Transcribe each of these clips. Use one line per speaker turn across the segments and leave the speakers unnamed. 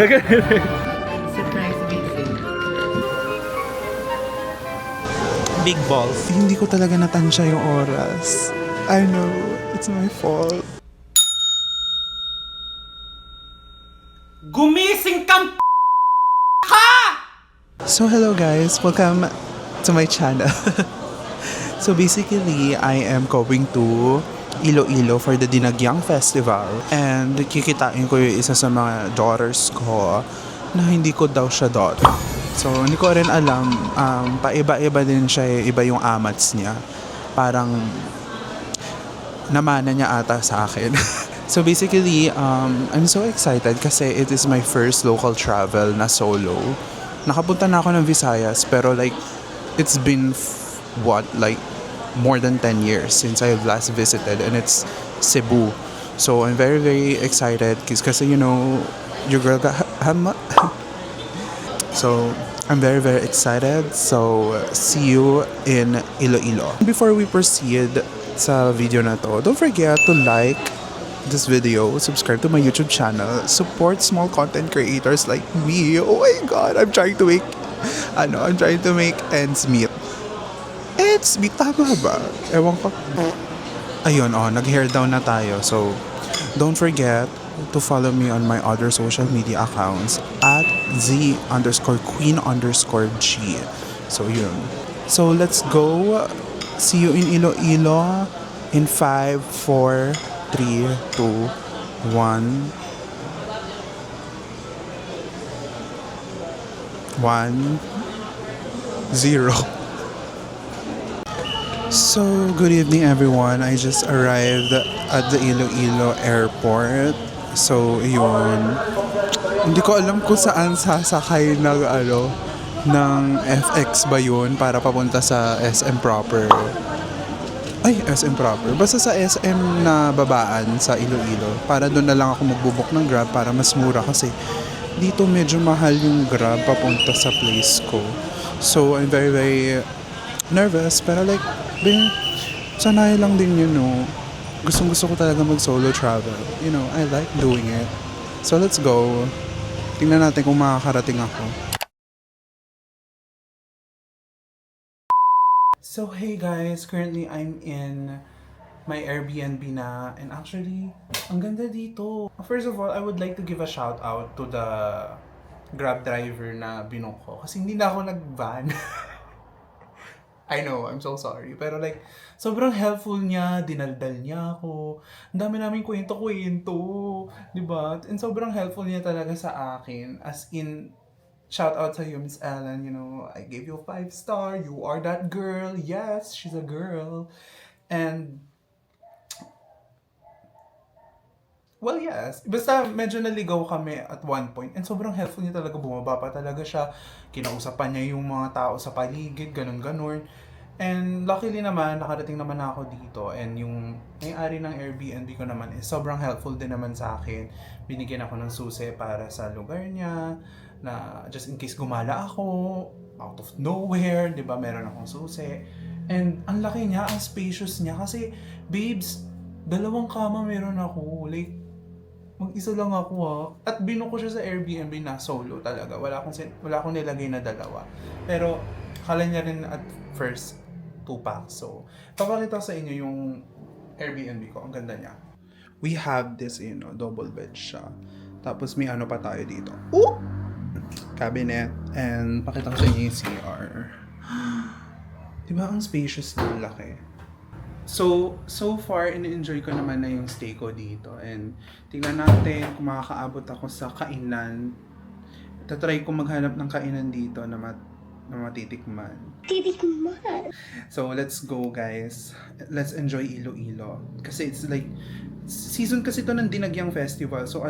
Surprise visit.
Big balls. Hindi ko talaga natansya yung oras. I know, it's my fault.
Gumising kang
So hello guys, welcome to my channel. So basically, I am going to Iloilo for the Dinagyang Festival. And kikitain ko yung isa sa mga daughters ko na hindi ko daw siya daughter. So hindi ko rin alam, paiba-iba din siya, iba yung amats niya. Parang namana niya ata sa akin. So basically, I'm so excited kasi it is my first local travel na solo. Nakapunta na ako ng Visayas pero like it's been like more than 10 years since I last visited, and it's Cebu. So I'm very very excited kasi you know your girl got so I'm very very excited. So see you in Iloilo. Before we proceed sa video na to, don't forget to like this video, subscribe to my YouTube channel, support small content creators like me. Oh my god, I'm trying to make ends meet. Ends meet, tama ba? Ewan ko. Ayun, nag-hair down na tayo. So, don't forget to follow me on my other social media accounts at @z_queen_g. So, yun. So, let's go. See you in Iloilo in 5, 4, 3, 2, 1. 1, 0. So, good evening everyone. I just arrived at the Iloilo airport. So, yun. Hindi ko alam kung saan sasakay ng FX ba yun para papunta sa SM proper. Ay, SM proper. Basta sa SM na babaan sa Iloilo. Para doon na lang ako magbubok ng Grab para mas mura kasi dito medyo mahal yung Grab papunta sa place ko. So, I'm very very nervous pero like, sanay lang din yun, no? Gusto ko talaga mag-solo travel. You know, I like doing it. So, let's go. Tingnan natin kung makakarating ako. So, hey guys, currently I'm in my Airbnb na, and actually, ang ganda dito. First of all, I would like to give a shout out to the Grab driver na binook ko kasi hindi na ako nag-van. I know, I'm so sorry. Pero like, sobrang helpful niya, dinaldal niya ako. Ang dami namin kwento-kwento, diba? And sobrang helpful niya talaga sa akin. As in, shout out sa you, Miss Ellen. You know, I gave you a 5-star. You are that girl. Yes, she's a girl. And, well, yes. Basta medyo naligaw kami at one point. And sobrang helpful niya talaga. Bumaba pa talaga siya. Kinausapan niya yung mga tao sa paligid. Ganun-ganun. And luckily naman, nakarating naman ako dito. And yung may-ari ng Airbnb ko naman is sobrang helpful din naman sa akin. Binigyan ako ng susi para sa lugar niya. Na just in case gumala ako, out of nowhere, di ba? Meron akong susi. And ang laki niya, ang spacious niya. Kasi, babes, 2 kama meron ako. Like, mag-isa lang ako At binuko siya sa Airbnb na solo talaga. Wala akong nilagay na 2. Pero, akala niya rin at first, 2 packs. So, papakita ko sa inyo yung Airbnb ko. Ang ganda niya. We have this, double bed siya. Tapos may pa tayo dito. Cabinet. And pakita ko sa inyo yung CR. Diba ang spacious ng laki? So far, ini-enjoy ko naman na yung stay ko dito. And tingnan natin kung makakaabot ako sa kainan. Tatry ko maghanap ng kainan dito na matitikman. So, let's go guys. Let's enjoy Iloilo. Kasi it's like, season kasi to ng Dinagyang Festival. So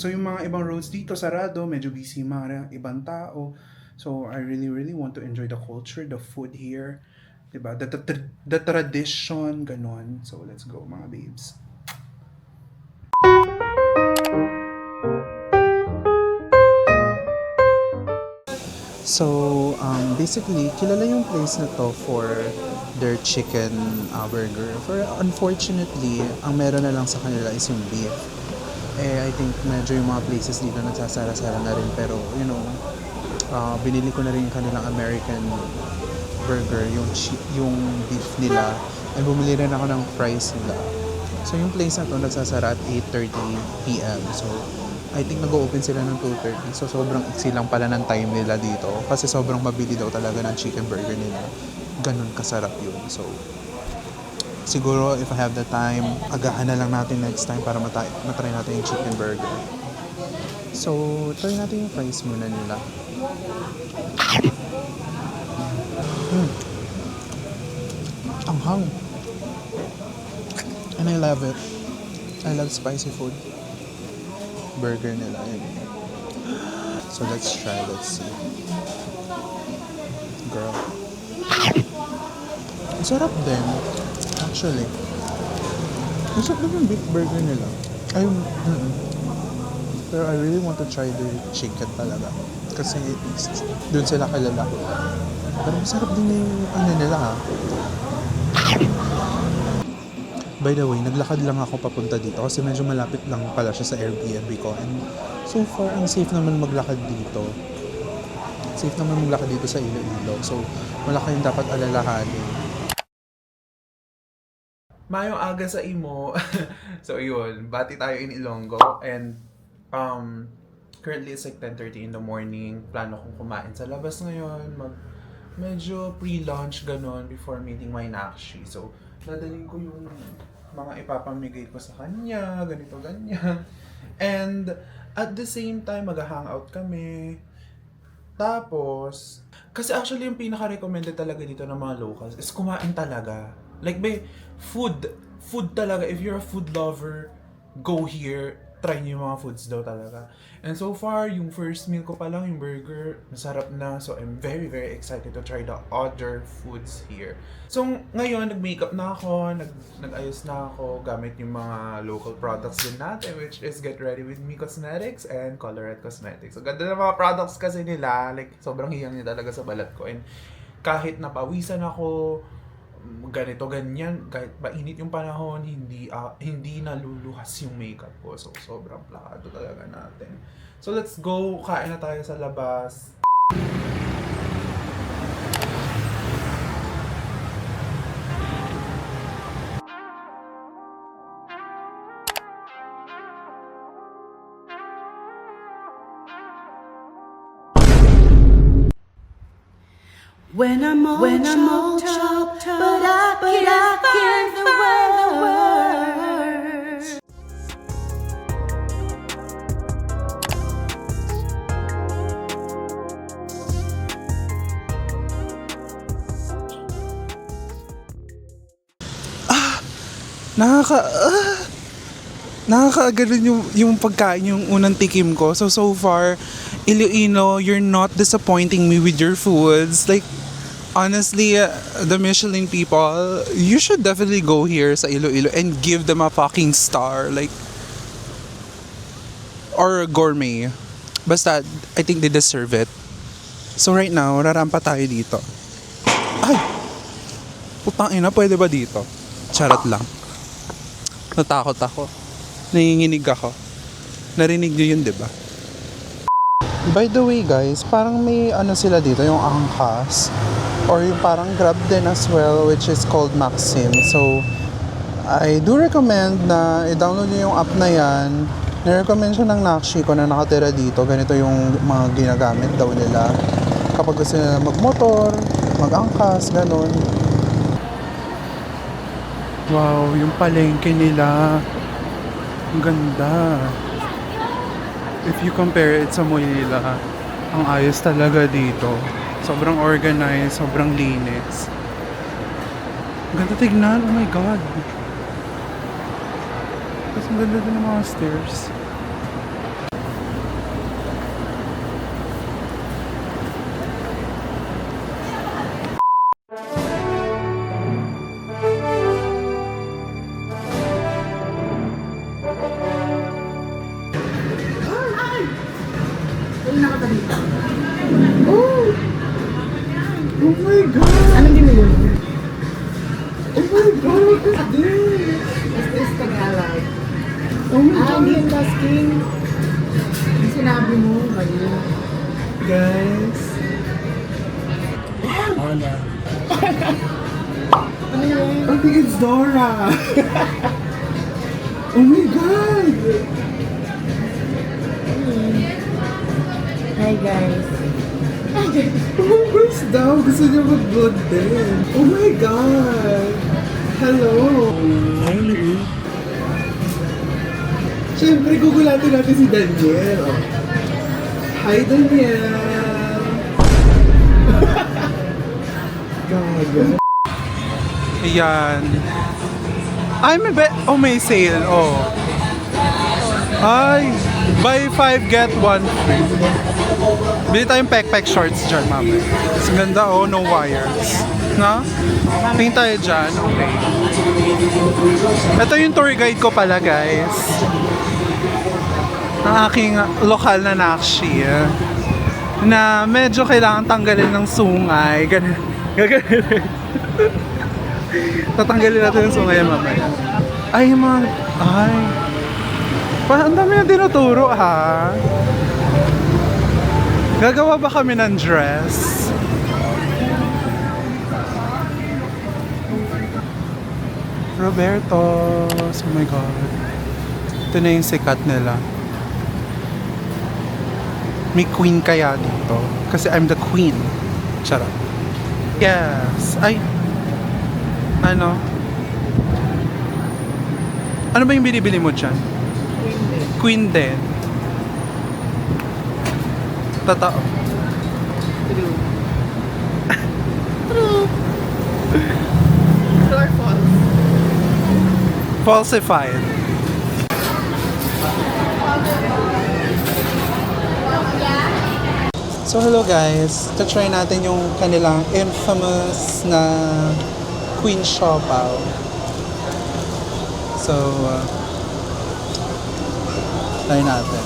yung mga ibang roads dito, sarado, medyo busy mga ibang tao. So, I really, really want to enjoy the culture, the food here. Diba? The tradition, ganon. So, let's go mga babes. So, basically, kilala yung place na to for their chicken burger. For unfortunately, ang meron na lang sa kanila is yung beef. I think medyo yung mga places dito nagsasara-sara na rin. Pero, binili ko na rin yung kanilang American burger, yung beef nila. And bumili rin ako ng fries nila. So, yung place na to nagsasara at 8:30 p.m. So, I think nag-open sila ng 2:30. So, sobrang iksi lang pala ng time nila dito. Kasi sobrang mabili daw talaga ng chicken burger nila. Ganun kasarap yun. So, siguro if I have the time, agahan na lang natin next time para matry natin yung chicken burger. So, try natin yung fries muna nila. Anghang. And I love it. I love spicy food. Burger nila. So, let's try. Let's see. Girl. Ang sarap din. Actually. Ang sarap yung beef burger nila. Pero I really want to try the chicken talaga. Kasi doon sila kilala. Pero masarap din yung nila ha. By the way, naglakad lang ako papunta dito kasi medyo malapit lang pala siya sa Airbnb ko. And so far, ang safe naman maglakad dito. Safe naman maglakad dito sa Iloilo. So, wala kayong dapat alalahanin. Mayong aga sa imo. So, yun. Bati tayo in Ilonggo. And, currently it's like 10:30 in the morning. Plano kong kumain sa labas ngayon. Medyo pre-lunch, ganon, before meeting my Nakshi. So, dadalhin ko yung mga ipapamigay ko sa kanya, ganito, ganyan. And, at the same time, mag-hangout kami. Tapos, kasi actually yung pinaka-recommended talaga dito ng mga locals is kumain talaga. Like, food talaga. If you're a food lover, go here. Try nyo yung mga foods daw talaga. And so far, yung first meal ko pa lang, yung burger, masarap na. So, I'm very, very excited to try the other foods here. So, ngayon, nag-makeup na ako, nag-ayos na ako, gamit yung mga local products din natin, which is Get Ready With Me Cosmetics and Colorette Cosmetics. So, ganda ng mga products kasi nila. Like, sobrang hiyang niya talaga sa balat ko. And kahit napawisan ako, ganito ganyan, kahit mainit yung panahon, hindi naluluhas yung makeup ko. So sobrang plakado talaga natin. So let's go, kain na tayo sa labas.
When I'm all chopped up, but I can't find the words.
Nakakaagalan yung pagkain, yung unang tikim ko. So far, Iloilo, you're not disappointing me with your foods. Like, honestly, the Michelin people, you should definitely go here sa Iloilo and give them a fucking star. Like, or gourmet. Basta, I think they deserve it. So right now, rarampa tayo dito. Ay! Putang ina, pwede ba dito? Charot lang. Natakot ako. Nanginginig ako. Narinig nyo yun, diba? By the way guys, parang may sila dito, yung angkas. Or yung parang Grab din as well, which is called Maxim. So, I do recommend na i-download nyo yung app na yan. Nirecommend siya ng Nakshi ko na nakatira dito. Ganito yung mga ginagamit daw nila. Kapag gusto nila magmotor, mag-angkas, ganun. Wow, yung palengke nila. Ang ganda. If you compare it sa Manila, ang ayos talaga dito. Sobrang organized, sobrang linis. Ang ganda tignan, oh my god. Tapos ang ganda din ng mga stairs. Oh my god!
Anong ginagawa mo?
Oh my god, what is this?
Is this Tagalog?
Oh my God.
Hindi yung tasking. Yung sinabi mo, mali.
Guys.
Ano yan?
I think it's Dora. Oh my God.
Hi guys.
First daw, gusto niya mag-vlog din. Oh my God. Hello. Siyempre, gugulatin natin si Daniel. Oh. Hi, Daniel. Gaga. Ayan. Ay, oh, may sale. Oh. Ay, buy 5, get 1 free. Bili tayong pek-pek shorts dyan, mama. Mas ganda, oh, no wires. Na? Tingin tayo dyan, okay. Ito yung tour guide ko pala, guys. Ang aking lokal na nakshi. Na medyo kailangan tanggalin ng sungay. Ganun. Tatanggalin natin yung sungay mamaya. Ay, mga... Ay. Parang ang dami na tinuturo, ha? Gagawa ba kami ng dress? Roberto's. Oh my God. Ito na yung sikat nila. May queen kaya dito. Kasi I'm the queen. Charot. Yes. Ay. Ano? Ano ba yung binibili mo dyan? Queen din. Totoo.
True. True. True or false?
Falsified. So hello guys, try natin yung kanilang infamous na Queen Siopaw. So, try natin.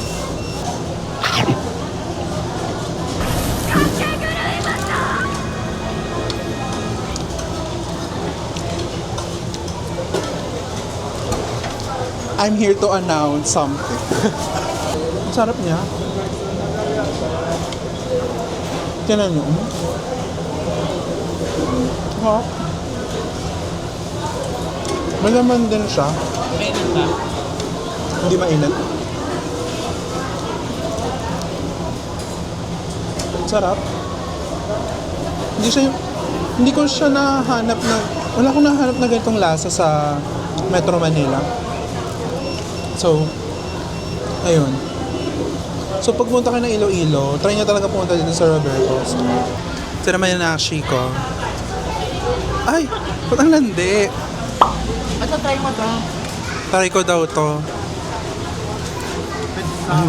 I'm here to announce something. Ang sarap niya. Tinan nyo. Ha? Malaman din siya.
Mainit ba?
Hindi mainit. Sarap. Hindi ko siya nahanap na, wala akong nahanap na ganitong lasa sa Metro Manila. So, ayun. So, pag punta ka ng Iloilo, try nyo talaga pumunta dito sa Roberto's. Ito naman yung nakshi ko. Ay! Ba't ang landi?
Ito, try mo to.
Try ko daw to.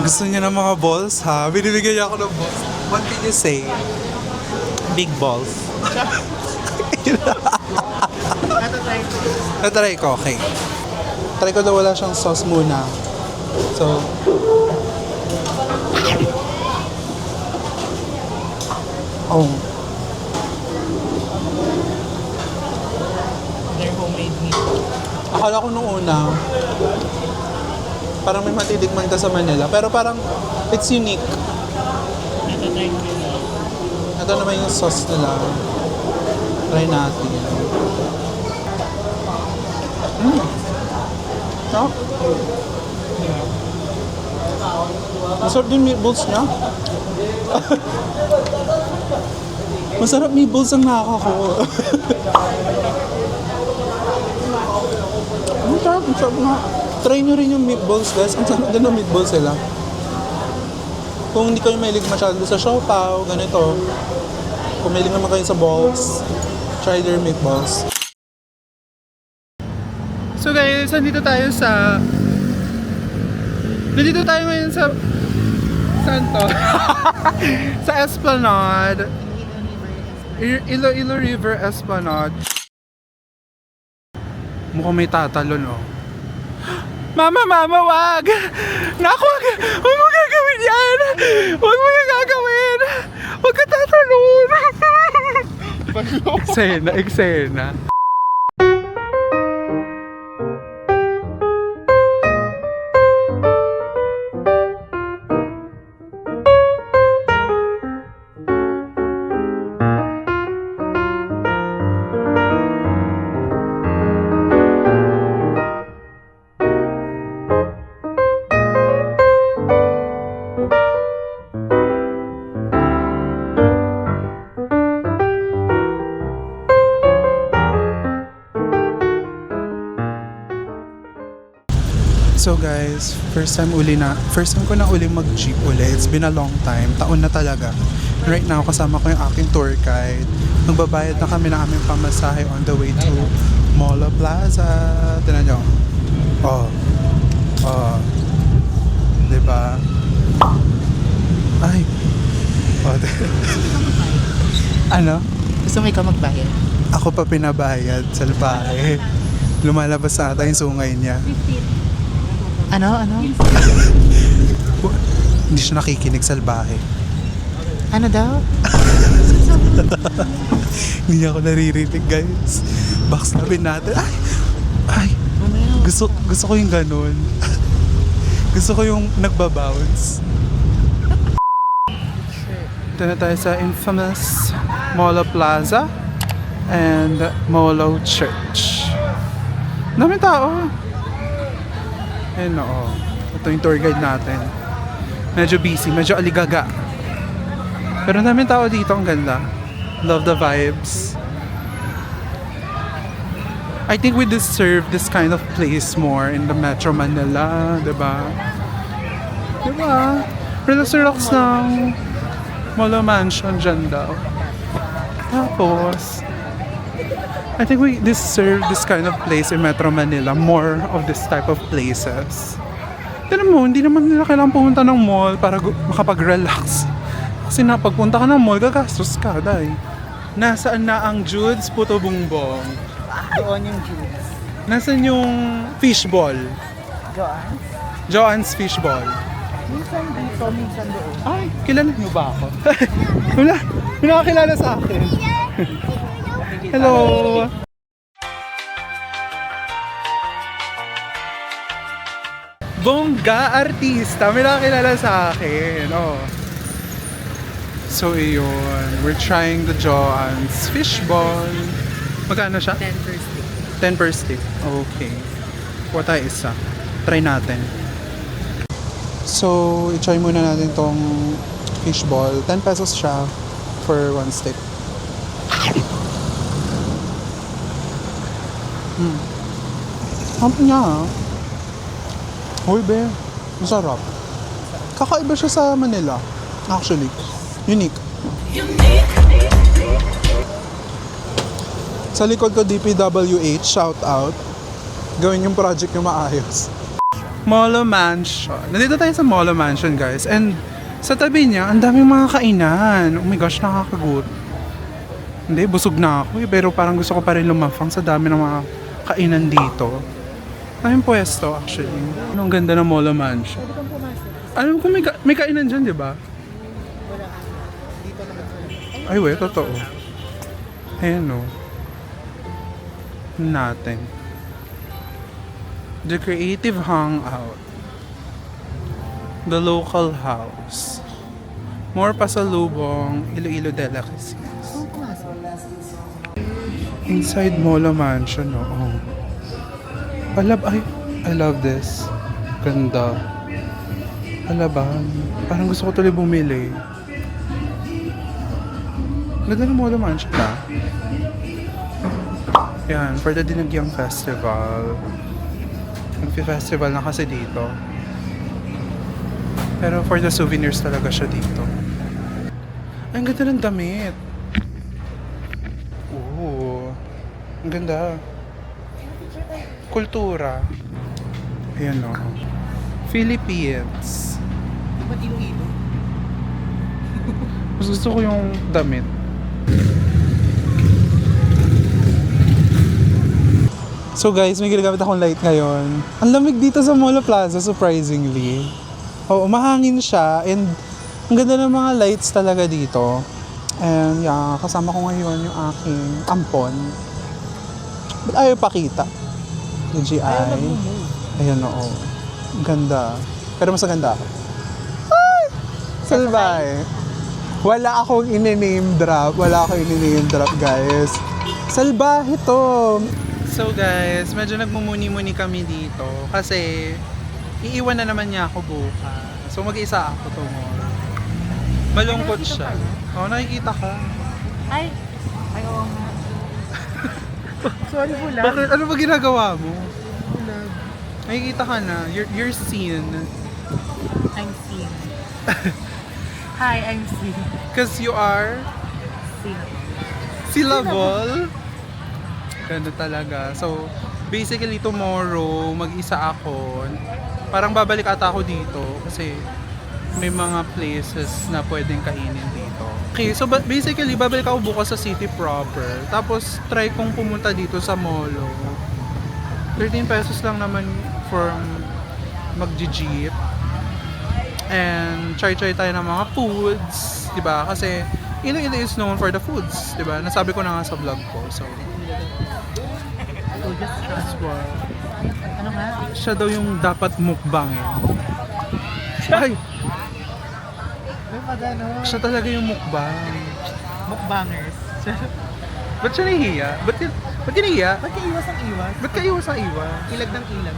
Gusto niya ng mga balls, ha? Binibigyan niya ako ng balls. What did you say? Big balls.
Ito, try ko.
Natry ko, okay. Try ko daw wala siyang sauce muna. So, oh.
Their homemade meat.
Akala ko nung una, parang may matitikman ka sa Manila. Pero parang, it's unique.
Ito, try ko.
Ito naman yung sauce nila. Try natin. No? Masarap din meatballs niya. Masarap meatballs ang nakaka ko. Ang sarap nga. Try nyo rin yung meatballs, guys. Ang sarap din ng meatballs sila. Kung hindi kayo mahilig masyado sa siopaw, ganito. Kung mahilig naman kayo sa balls, try their meatballs. So guys, nandito tayo ngayon sa saan to? Sa Esplanade. Iloilo River Esplanade. Mukhang may tatalon, oh. Mama, wag! Naku, wag mo gagawin yan! Wag mo yung gagawin! Wag ka tatalon! Eksena. guys, first time ko na uli mag-jeep uli. It's been a long time. Taon na talaga. Right now, kasama ko yung aking tour guide. Magbabayad na kami ng aming pamasahe on the way to Molo Plaza. Tignan nyo. Oh. Diba? Ay. Oh, ano?
Gusto mo ikaw magbayad?
Ako pa pinabayad. Salbahe. Lumalabas sa ata yung sungay niya.
Ano?
Hindi siya nakikinig, salbahe.
Ano daw?
Hindi niya ako naririnig, guys. Backstabbin natin. Ay! Gusto ko yung ganun. Gusto ko yung nagbabounce. Ito na tayo sa infamous Molo Plaza and Molo Church. Daming tao. Ayun, oo. Ito yung tour guide natin. Medyo busy, medyo aligaga. Pero daming tao dito, ang ganda. Love the vibes. I think we deserve this kind of place more in the Metro Manila, diba? Diba? Relax ng Molo Mansion dyan daw. Tapos, I think we deserve this kind of place in Metro Manila, more of this type of places. Tignan mo, hindi naman nila kailangan pumunta ng mall para makapag-relax. Kasi na pagpunta ka ng mall, gagastos ka, dahil. Nasaan na ang Jude's Puto Bumbong?
Doon yung juice.
Nasaan yung fishball?
Doon?
Joanne's Fishball.
Minsan dito, minsan doon.
Ay, kilala niyo ba ako? Wala, may nakakilala sa akin. Hello! Bongga artista, may nakakilala sa akin. Oh. So, iyon. We're trying the Joanne's Fishball. Magkano siya?
10 per stick.
10 per stick. Okay. Kuha tayo isa. Try natin. So, i-try muna natin tong fishball. 10 pesos siya for one stick. Hamp niya. Hoy, be. Masarap. Kakaiba siya sa Manila. Actually. Unique. Sa likod ko, DPWH, shout out. Gawin yung project yung maayos. Molo Mansion. Nandito tayo sa Molo Mansion, guys. And sa tabi niya, ang daming mga kainan. Oh my gosh, nakakagut. Hindi, busog na ako. Pero parang gusto ko pa rin lumafang sa dami ng mga kainan dito. Daming pwesto, actually. Ang ganda ng Molo Mansion.
Pwede kang pumasok.
Alam ko may kainan dyan, di ba?
Wala. Dito naman.
Ay, we, totoo. Ayan, o. Natin. The Creative Hangout. The Local House. More pasalubong, Iloilo Delicacies.
Saan pumasok?
Inside Molo Mansion, oo. I love this. Ganda. Alaban. Parang gusto ko tuloy bumili. Ganda ng Molo Mansion na. Yan, for the Dinagyang Festival. Nag-festival na kasi dito. Pero for the souvenirs talaga siya dito. Ay, ang ganda ng damit. Oo. Ang ganda. Kultura. Ayan o. Philippines.
Ba't Iloilo?
Mas gusto ko yung damit. So guys, may ginagamit akong light ngayon. Ang lamig dito sa Molo Plaza, surprisingly. Oo, mahangin siya and ang ganda ng mga lights talaga dito. And yeah, kasama ko ngayon yung aking ampon. Ba't ayaw pakita? The GI. Ayan, oo. Ang ganda. Pero mas maganda ako. Ay! Salbay! Wala akong ini-name drop. Guys. Salbahe to! So guys, medyo nagmumuni-muni kami dito kasi iiwan na naman niya ako bukas. So mag-isa ako tomorrow. Malungkot siya. Oo, nakikita ka.
Ay, oo nga. Sorry, bulag.
Bakit? Ano ba ginagawa mo?
Bulag.
Nakikita ka na. You're seen.
I'm seen. Hi, I'm seen.
Because you are
Seen.
syllable. Ganda talaga. So, basically tomorrow, mag-isa ako. Parang babalik ata ako dito kasi may mga places na pwedeng kainin dito. Okay, so basically, babalik ako bukas sa city proper. Tapos, try kong pumunta dito sa Molo. 13 pesos lang naman for mag-jeep. And try tayo ng mga foods, 'di ba? Kasi Iloilo is known for the foods, 'di ba? Nasabi ko na nga sa vlog ko. So
just
that's why.
Ano nga?
Siya daw yung dapat mukbangin. Ay,
May pagano.
siya talaga yung mukbang.
Mukbangers.
Ba't siya nahihiya? Ba't ka nahihiya?
Ba't ka iwas ang iwas?
Ba't ka iwas ang iwas?
Ilag ng ilag.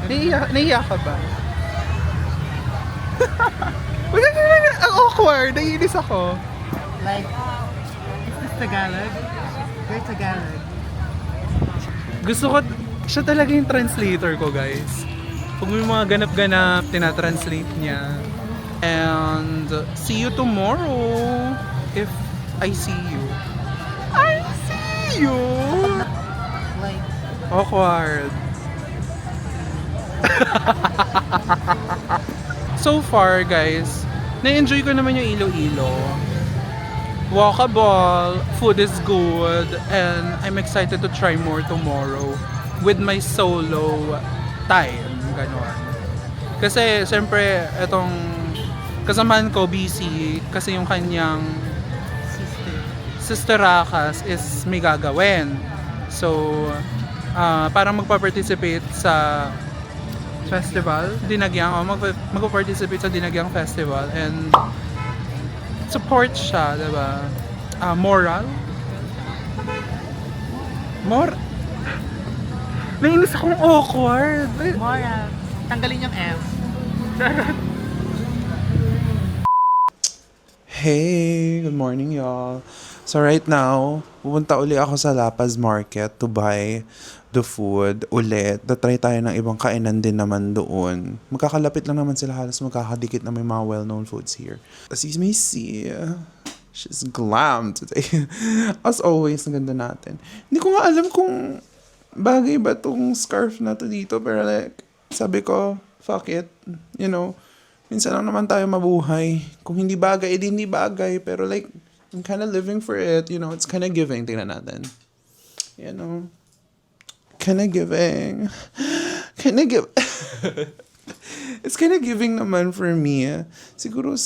Nahihiya ka ba? Ang awkward. Naiinis ako.
Like, is this Tagalog? We're Tagalog.
Gusto ko, siya talaga yung translator ko, guys. Pag may mga ganap-ganap, tinatranslate niya. And see you tomorrow if I see you. I see you!
Like,
Awkward. So far, guys, na-enjoy ko naman yung Iloilo. Walkable, food is good, and I'm excited to try more tomorrow with my solo time. Ganon. Kasi, syempre, etong kasamahan ko, busy, kasi yung kanyang sister Rakas is may gagawin. So, parang magpa-participate sa festival, Dinagyang, magpa-participate sa Dinagyang Festival and support siya, diba? Moral? Nainis akong awkward.
moral. Tanggalin yung F.
Hey, good morning y'all. So right now, pupunta uli ako sa La Paz Market to buy the food ulit. Try tayo ng ibang kainan din naman doon. Magkakalapit lang naman sila, halos magkakadikit na may mga well-known foods here. As you may see, she's glam today. As always, ang ganda natin. Hindi ko nga alam kung bagay ba tong scarf na to dito, pero like, sabi ko, fuck it. You know, minsan lang naman tayo mabuhay. Kung hindi bagay, edi hindi bagay. Pero like, I'm kind of living for it. You know, it's kind of giving. Tingnan natin. You know, kind of giving. Kind of give. It's kind of giving naman for me. Siguro,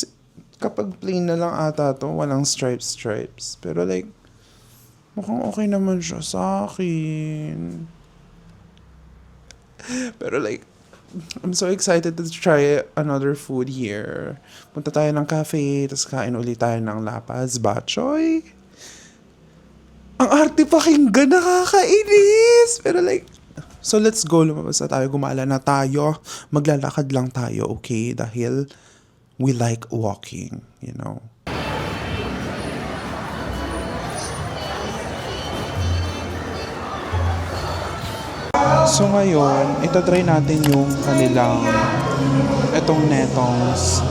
kapag plain na lang ata to, walang stripes. Pero like, mukhang okay naman siya sa akin. Pero like, I'm so excited to try another food here. Punta tayo ng cafe, tapos kain ulit tayo ng La Paz Batchoy. Ang arte pakinggan, nakakainis! Pero like, so let's go, lumabas na tayo, gumala na tayo. Maglalakad lang tayo, okay? Dahil we like walking, you know? So ngayon, itatry natin yung kanilang etong Netong's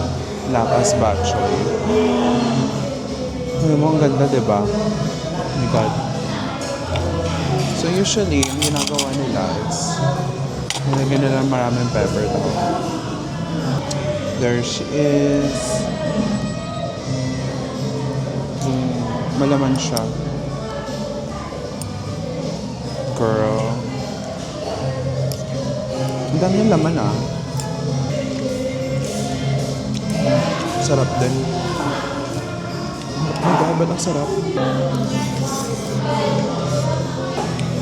La Paz Batchoy. Ano mo, ang ganda, diba? Oh my God. So usually, ang ginagawa nila is nilagyan nila maraming pepper daw. There she is. Malaman siya. Girl. Ang dami yung laman ah. Sarap din. Oh my God, ba't ang sarap?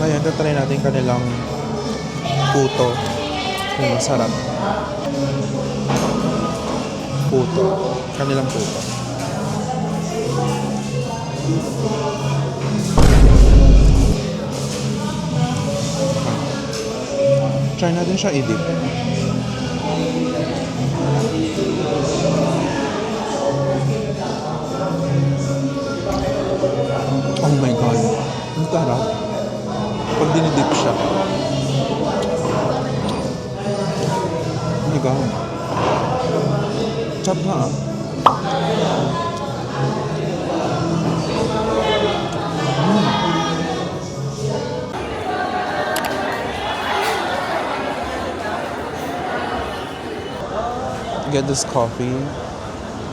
Ngayon, tatry natin kanilang puto. Kung masarap. Puto. Kanilang puto. Try natin siya i-dip. Oh my God. Ang sarap. Pag dinidip siya. Get this coffee.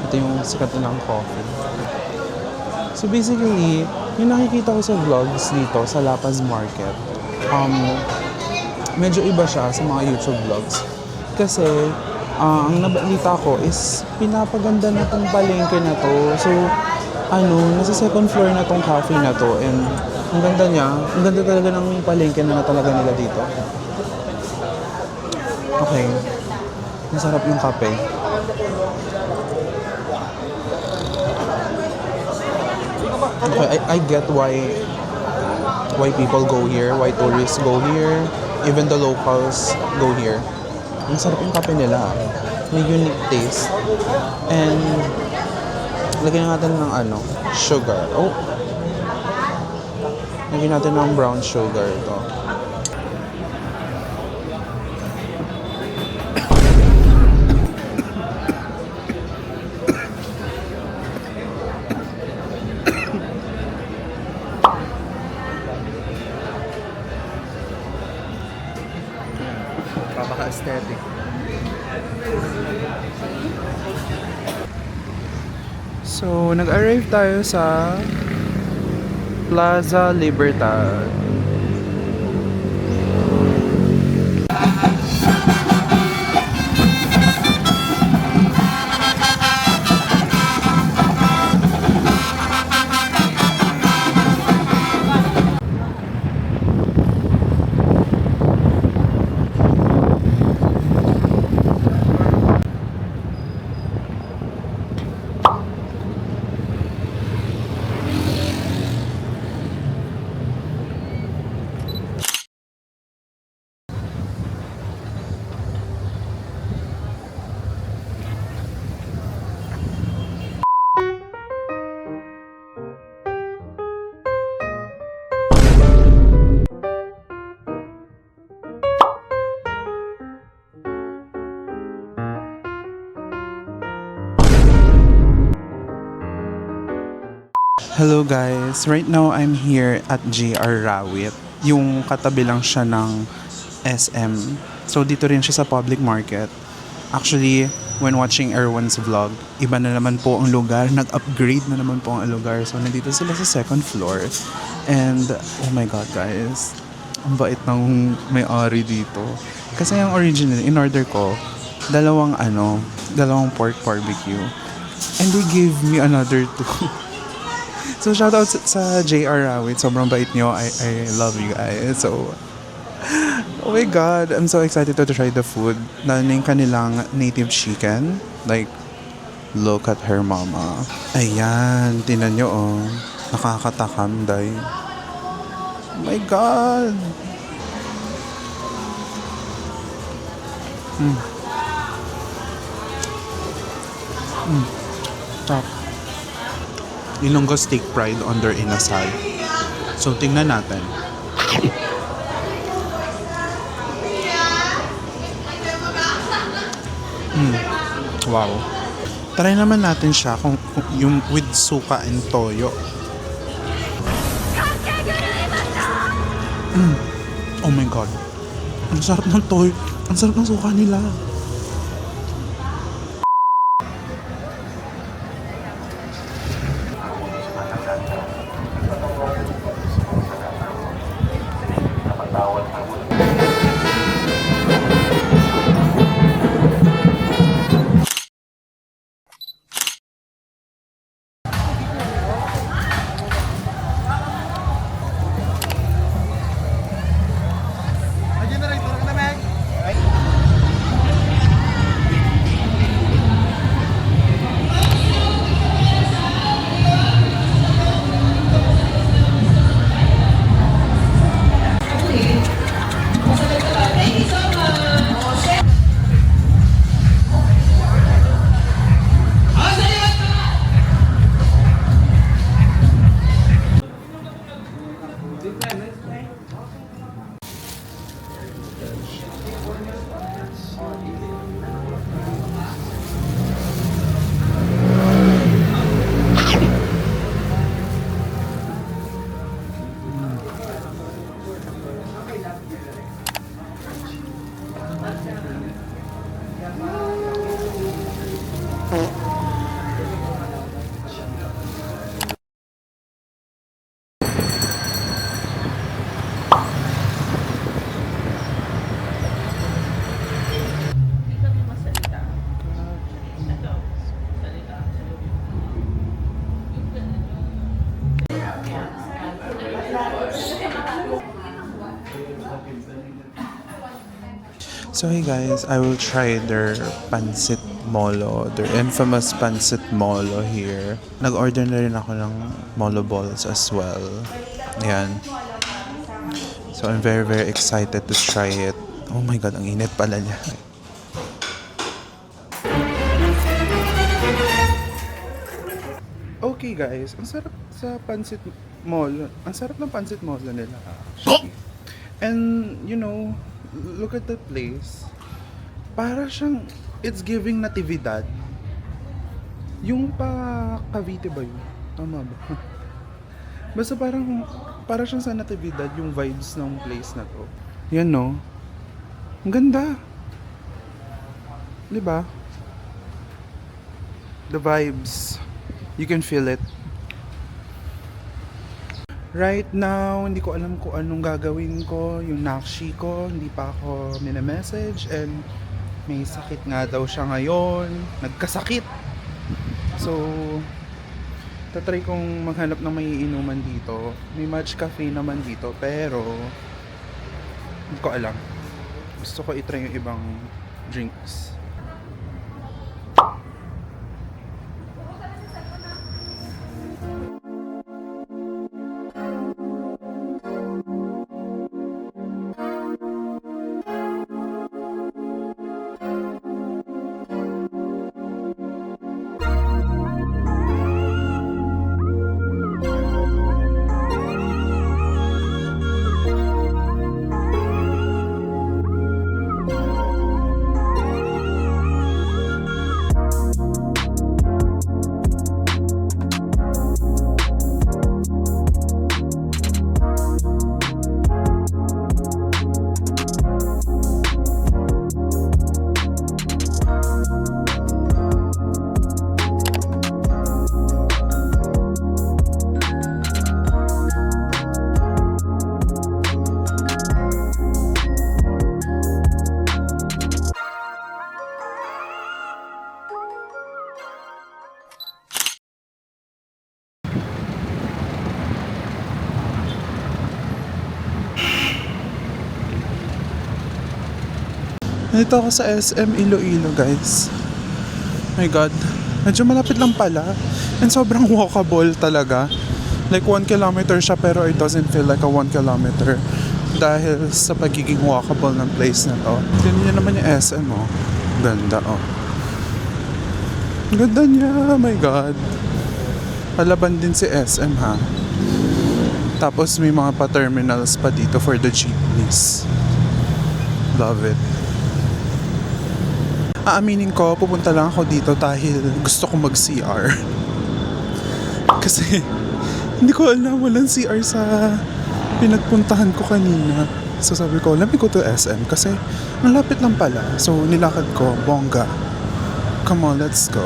Ito yung sikat nilang coffee. So basically, yung nakikita ko sa vlogs dito sa La Paz Market, medyo iba siya sa mga YouTube vlogs. Kasi, ang nabalita ko is pinapaganda na tong palengke na to. So, nasa second floor na tong cafe na to. And ang ganda niya, ang ganda talaga ng palengke na talaga nila dito. Okay. Masarap yung kape. Okay, I get why people go here, why tourists go here, even the locals go here. Ang sarap yung kape nila. May unique taste. And lagyan natin ng sugar. Oh. Lagyan natin ng brown sugar ito. Papaka-aesthetic. So, nag-arrive tayo sa Plaza Libertad. Hello guys, right now I'm here at JR Rawit. Yung katabi lang siya ng SM. So dito rin siya sa public market. Actually, when watching Erwan's vlog, iba na naman po ang lugar. Nag-upgrade na naman po ang lugar. So nandito sila sa second floor. And oh my god guys, ang bait ng may-ari dito. Kasi yung original, in order ko, dalawang pork barbecue. And they gave me another two. So, shoutout sa JR Rawit. Sobrang bait nyo. I love you guys. So, oh my God. I'm so excited to try the food. Lalo na yung kanilang native chicken. Like, look at her mama. Ayan. Tinan nyo, oh. Nakakatakam, day. Oh my God. Top. Ilonggo steak fried under inasal. So, tingnan natin. Wow. Try naman natin siya kung yung with suka and toyo. Oh my God. Ang sarap ng toyo. Ang sarap ng suka nila. So hey guys, I will try their pancit molo, their infamous pancit molo here. Nag-order na rin ako ng molo balls as well. Ayan. So I'm very very excited to try it. Oh my god, ang init pala niya. Okay guys, ang sarap sa pancit molo. Ang sarap ng pancit molo nila. Actually. And you know, look at the place. Para siyang, it's giving natividad. Yung pa Cavite ba yun? Tama ba? Basta para siyang sa natividad yung vibes ng place na to. Yan no? Ang ganda. Diba? The vibes. You can feel it. Right now, hindi ko alam kung anong gagawin ko. Yung nakshi ko, hindi pa ako minamessage. And may sakit nga daw siya ngayon. Nagkasakit. So, tatry kong maghanap ng may inuman dito. May match cafe naman dito. Pero, hindi ko alam. Gusto ko itry yung ibang drinks. Nandito ako sa SM Iloilo guys. My god. Medyo malapit lang pala. And sobrang walkable talaga. Like 1 kilometer siya pero it doesn't feel like a 1 kilometer. Dahil sa pagiging walkable ng place na to. Tignan niyo naman yung SM oh. Ganda oh. Ganda niya. My god. Palaban din si SM ha. Tapos may mga pa-terminals pa dito for the jeepneys. Love it. Aaminin ko, pupunta lang ako dito dahil gusto ko mag-CR. Kasi, hindi ko alam, walang CR sa pinagpuntahan ko kanina. So sabi ko, let me go to SM kasi malapit lang pala. So nilakad ko, bongga. Come on, let's go.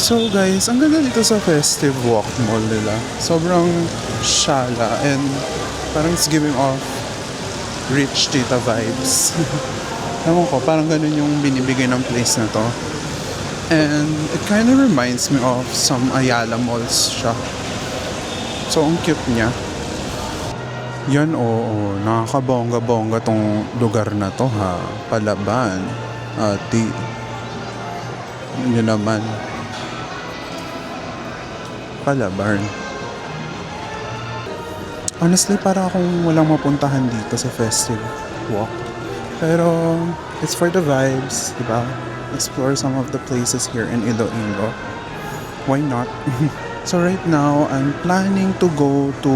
So guys, ang ganda dito sa Festive Walk Mall nila. Sobrang shala and parang it's giving off rich tita vibes. Ewan ko, parang ganun yung binibigay ng place na to. And it kind of reminds me of some Ayala malls siya. So ang cute niya. Yan oo, nakakabongga-bongga tong lugar na to ha. Palaban. Ati. Yun naman. Palaban. Honestly, para akong walang mapuntahan dito sa Festive Walk. Pero, it's for the vibes, diba? Explore some of the places here in Iloilo. Why not? So right now, I'm planning to go to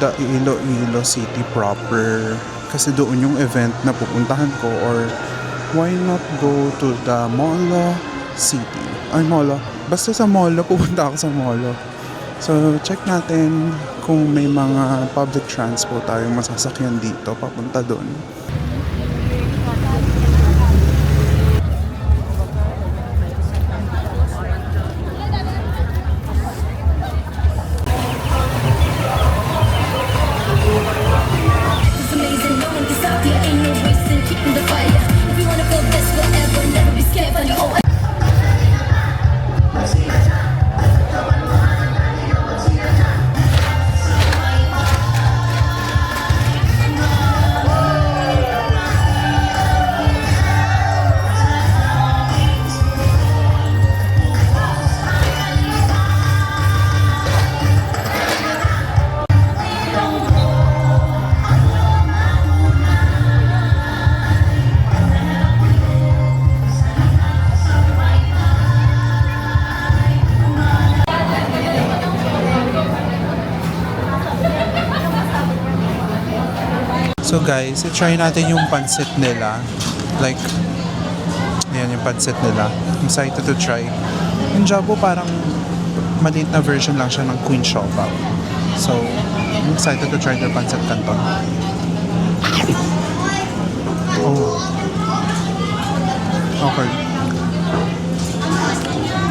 the Iloilo City proper. Kasi doon yung event na pupuntahan ko. Or, why not go to the Molo City? Ay, Molo. Basta sa Molo, pupunta ako sa Molo. So, check natin kung may mga public transport tayong masasakyan dito papunta doon.
It's amazing, no one can stop you. Ain't no wasting, keeping the fire. If you wanna feel this forever, never be scared, find your own.
So guys, try natin yung pansit nila. Like, ayan yung pansit nila. I'm excited to try. Yung jabo parang maliit na version lang siya ng Queen Siopaw. So, I'm excited to try their pancit canton. Oh. Okay.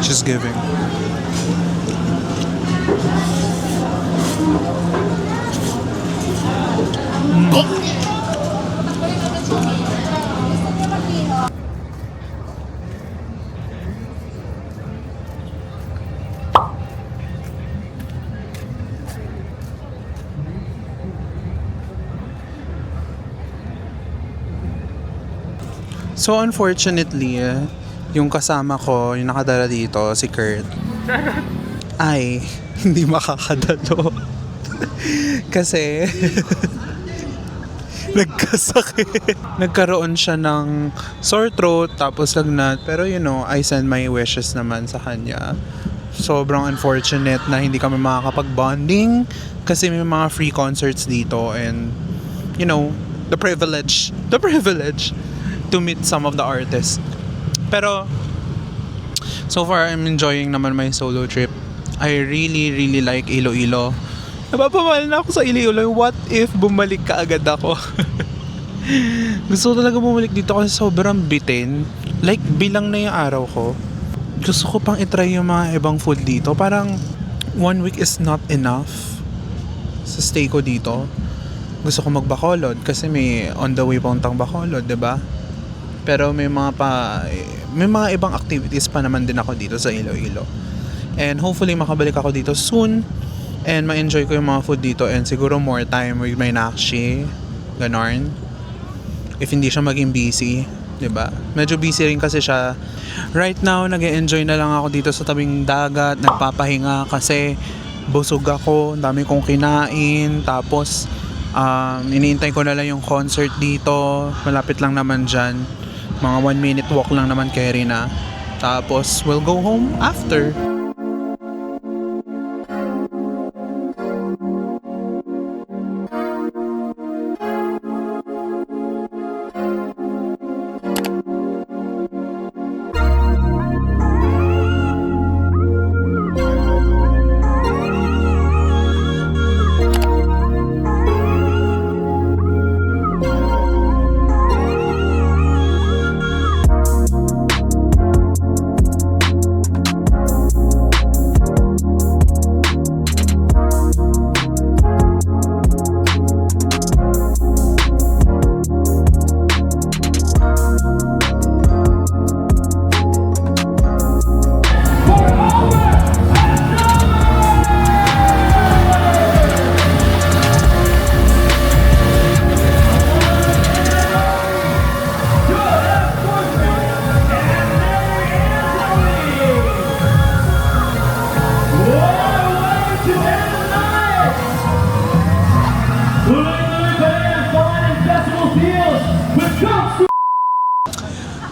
She's giving. So unfortunately, yung kasama ko, yung nakadala dito, si Kurt, ay hindi makakadalo. Kasi nagkasakit. Nagkaroon siya ng sore throat, tapos lagnat. Pero you know, I send my wishes naman sa kanya. Sobrang unfortunate na hindi kami makakapag-bonding kasi may mga free concerts dito and you know, the privilege to meet some of the artists. Pero so far I'm enjoying naman my solo trip. I really like Iloilo. Napapamahal na ako sa Iloilo. What if bumalik ka agad ako? Gusto ko talaga bumalik dito kasi sobrang bitin. Like bilang na yung araw ko. Gusto ko pang itry yung mga ibang food dito. Parang 1 week is not enough sa stay ko dito. Gusto ko mag-Bacolod kasi may on the way pauntang Bacolod, 'di ba? Pero may mga ibang activities pa naman din ako dito sa Iloilo. And hopefully makabalik ako dito soon and ma-enjoy ko yung mga food dito and siguro more time with my Nakshi, ganon. If hindi siya maging busy, 'di ba? Medyo busy rin kasi siya. Right now, nag-e-enjoy na lang ako dito sa tabing dagat, nagpapahinga kasi busog ako, dami kong kinain, tapos iniintay ko na lang yung concert dito, malapit lang naman dyan. Mga 1 minute walk lang naman kay Rina. Tapos, we'll go home after.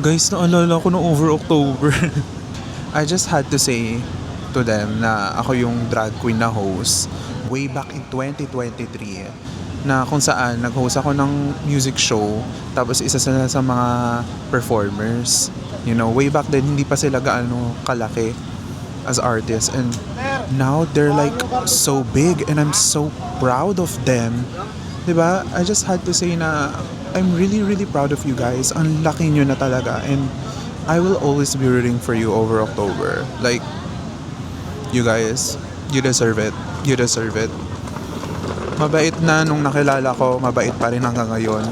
Guys, naalala ko nung over October. I just had to say to them na ako yung drag queen na host way back in 2023 na kung saan nag-host ako ng music show tapos isa sila sa mga performers. You know, way back then hindi pa sila gaano kalaki as artists and now they're like so big and I'm so proud of them. Diba? I just had to say na I'm really really proud of you guys. Ang laki nyo na talaga and I will always be rooting for you over October. Like, you guys, you deserve it. You deserve it. Mabait na nung nakilala ko, mabait pa rin hanggang ngayon.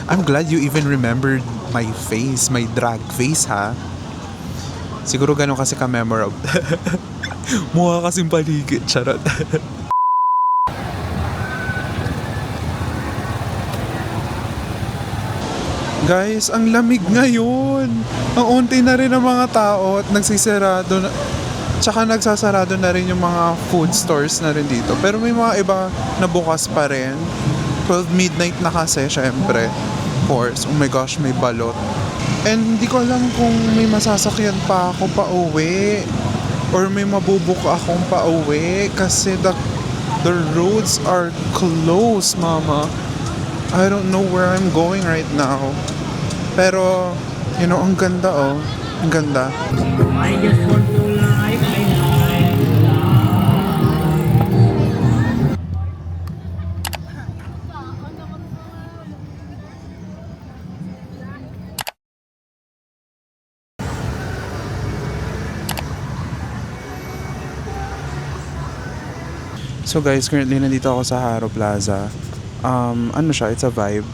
I'm glad you even remembered my face, my drag face ha. Siguro ganun kasi ka-memorable. Mukha kasing paligid, charot. Guys, ang lamig ngayon. Ang unti na rin ang mga tao at nagsisarado na. Tsaka nagsasarado na rin yung mga food stores na rin dito. Pero may mga iba na bukas pa rin. 12 midnight na kasi, syempre. Of course, oh my gosh, may balot. And hindi ko alam kung may masasakyan pa ako pa uwi. Or may mabubook akong pa uwi. Kasi the roads are closed, mama. I don't know where I'm going right now. Pero, you know, ang ganda oh. Ang ganda.
I just want to live my life.
So guys, currently nandito ako sa Haro Plaza. Ano siya, it's a vibe.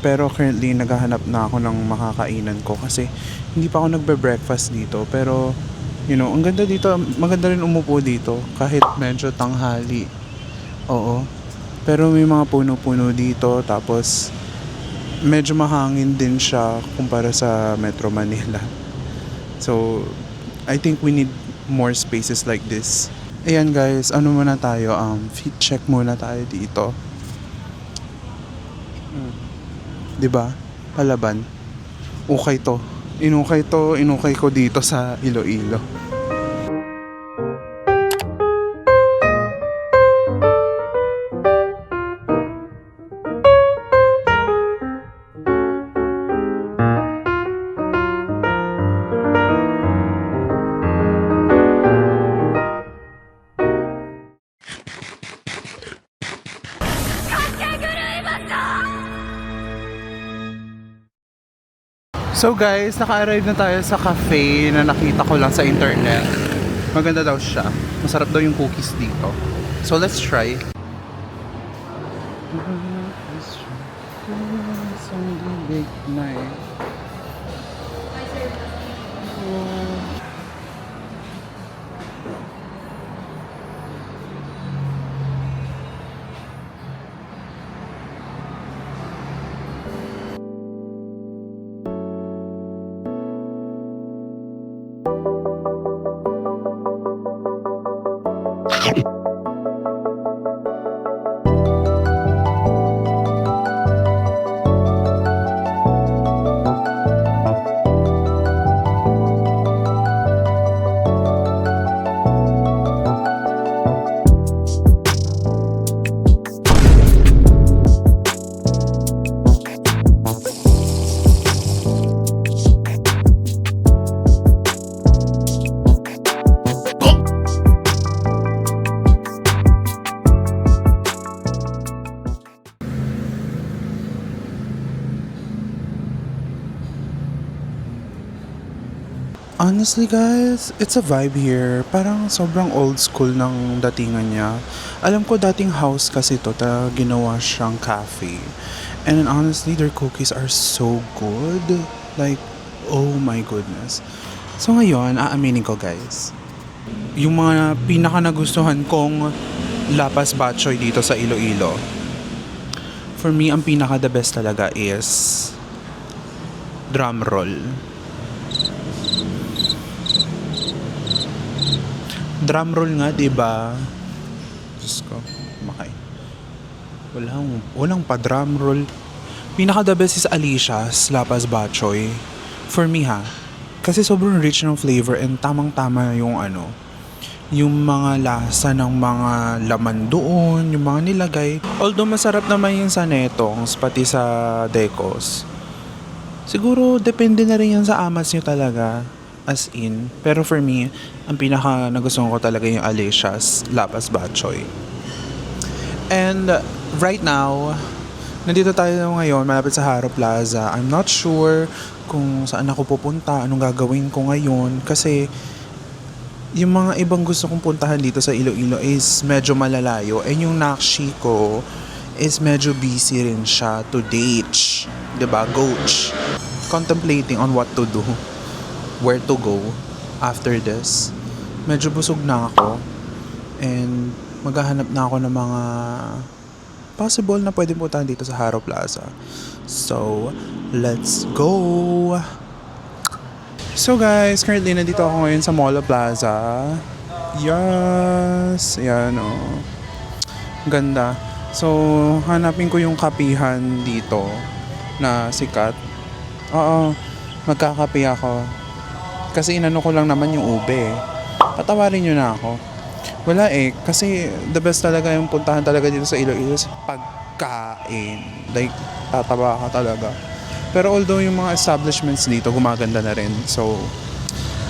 Pero currently naghahanap na ako ng makakainan ko kasi hindi pa ako nagbe-breakfast dito. Pero, you know, ang ganda dito, maganda rin umupo dito kahit medyo tanghali. Oo. Pero may mga puno-puno dito tapos medyo mahangin din siya kumpara sa Metro Manila. So, I think we need more spaces like this. Ayan guys, ano muna tayo, fit check muna tayo dito. 'Di ba? Palaban. Ukay to. Inukay ko dito sa Iloilo. So guys, naka-arrive na tayo sa cafe na nakita ko lang sa internet. Maganda daw siya. Masarap daw yung cookies dito. So let's try. Big night. Honestly guys, it's a vibe here. Parang sobrang old school ng datingan niya. Alam ko dating house kasi to, ginawa siyang cafe. And honestly, their cookies are so good. Like, oh my goodness. So ngayon, aaminin ko guys. Yung mga pinaka nagustuhan kong lapas batchoy dito sa Iloilo. For me, ang pinaka the best talaga is drum roll. Drum roll nga, diba? Diyos ko, makay. Walang pa drum roll. Pinaka the best is Alicia's Lapas Batchoy. For me ha. Kasi sobrang rich ng flavor and tamang-tama yung yung mga lasa ng mga laman doon, yung mga nilagay. Although masarap naman yung sa Netongs, pati sa Decos. Siguro depende na rin yan sa amas nyo talaga. as in. Pero for me, ang pinaka nagustuhan ko talaga yung Alicia's Lapas Batchoy. And right now, nandito tayo ngayon malapit sa Haro Plaza. I'm not sure kung saan ako pupunta, anong gagawin ko ngayon. Kasi yung mga ibang gusto kong puntahan dito sa Iloilo is medyo malalayo. And yung Nakshi ko is medyo busy rin siya to date. Diba? Coach. Contemplating on what to do. Where to go after this. Medyo busog na ako. And maghahanap na ako ng mga possible na pwede puntahan dito sa Haro Plaza. So, let's go! So guys, currently nandito ako ngayon sa Molo Plaza. Yes! Yan o. Ganda. So, hanapin ko yung kapihan dito na sikat. Oo, magkakape ako. Kasi inano ko lang naman yung ube. Patawarin nyo na ako. Wala eh, kasi the best talaga yung puntahan talaga dito sa Iloilo is pagkain. Like, tataba ka talaga. Pero although yung mga establishments dito gumaganda na rin. So,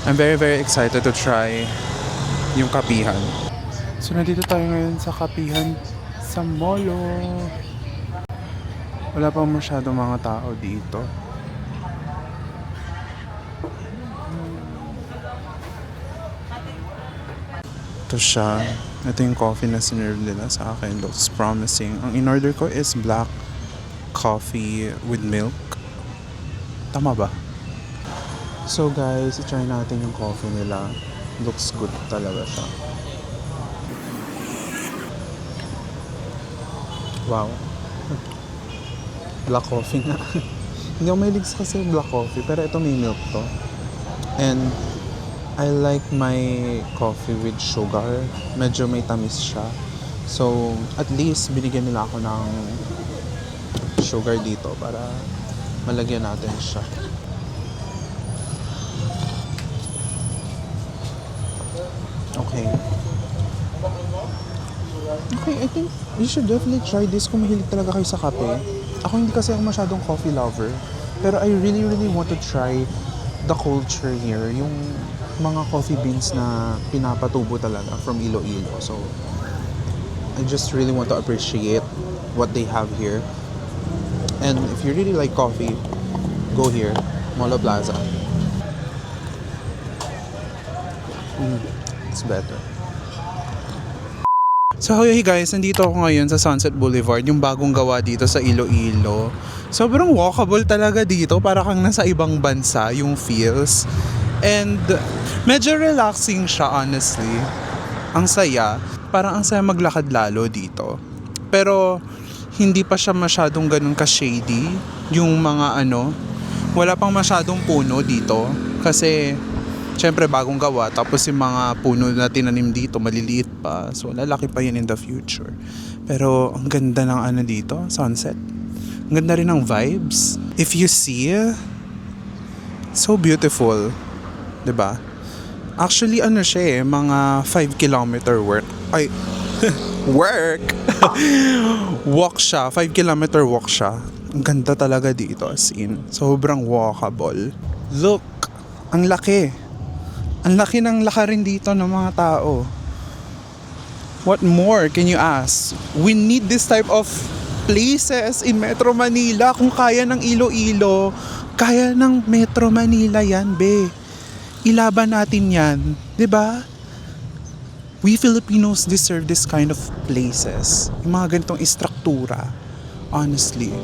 I'm very very excited to try yung kapihan. So, nandito tayo ngayon sa kapihan sa Molo. Wala pang masyadong mga tao dito. Ito siya. Ito yung coffee na sinerve nila sa akin. Looks promising. Ang in-order ko is black coffee with milk. Tama ba? So guys, i-try natin yung coffee nila. Looks good talaga siya. Wow. Black coffee nga. Hindi ako mahilig kasi black coffee. Pero ito may milk to. And I like my coffee with sugar. Medyo may tamis siya. So, at least binigyan nila ako ng sugar dito para malagyan natin siya. Okay. Okay, I think you should definitely try this kung mahilig talaga kayo sa kape. Ako hindi kasi ako masyadong coffee lover. Pero I really want to try the culture here. Yung mga coffee beans na pinapatubo talaga from Iloilo. So, I just really want to appreciate what they have here. And if you really like coffee, go here, Molo Plaza. It's better. So hey guys, nandito ako ngayon sa Sunset Boulevard, yung bagong gawa dito sa Iloilo. Sobrang walkable talaga dito, para kang nasa ibang bansa yung feels. And medyo relaxing siya, honestly. Ang saya. Parang ang saya maglakad lalo dito. Pero hindi pa siya masyadong ganun ka-shady. Yung mga wala pang masyadong puno dito. Kasi syempre bagong gawa. Tapos yung mga puno na tinanim dito maliliit pa. So lalaki pa yun in the future. Pero ang ganda ng dito, sunset. Ang ganda rin ng vibes. If you see, so beautiful. 'Di ba? Actually siya mga 5 kilometer work. Ay, work. Walk siya, 5 kilometer walk siya. Ang ganda talaga dito, as in. Sobrang walkable. Look, ang laki. Ang laki ng lakarin dito ng mga tao. What more can you ask? We need this type of places in Metro Manila. Kung kaya ng Iloilo, kaya ng Metro Manila yan, be. Ilaban natin yan, 'di ba? We Filipinos deserve this kind of places. Yung mga ganitong istruktura, honestly.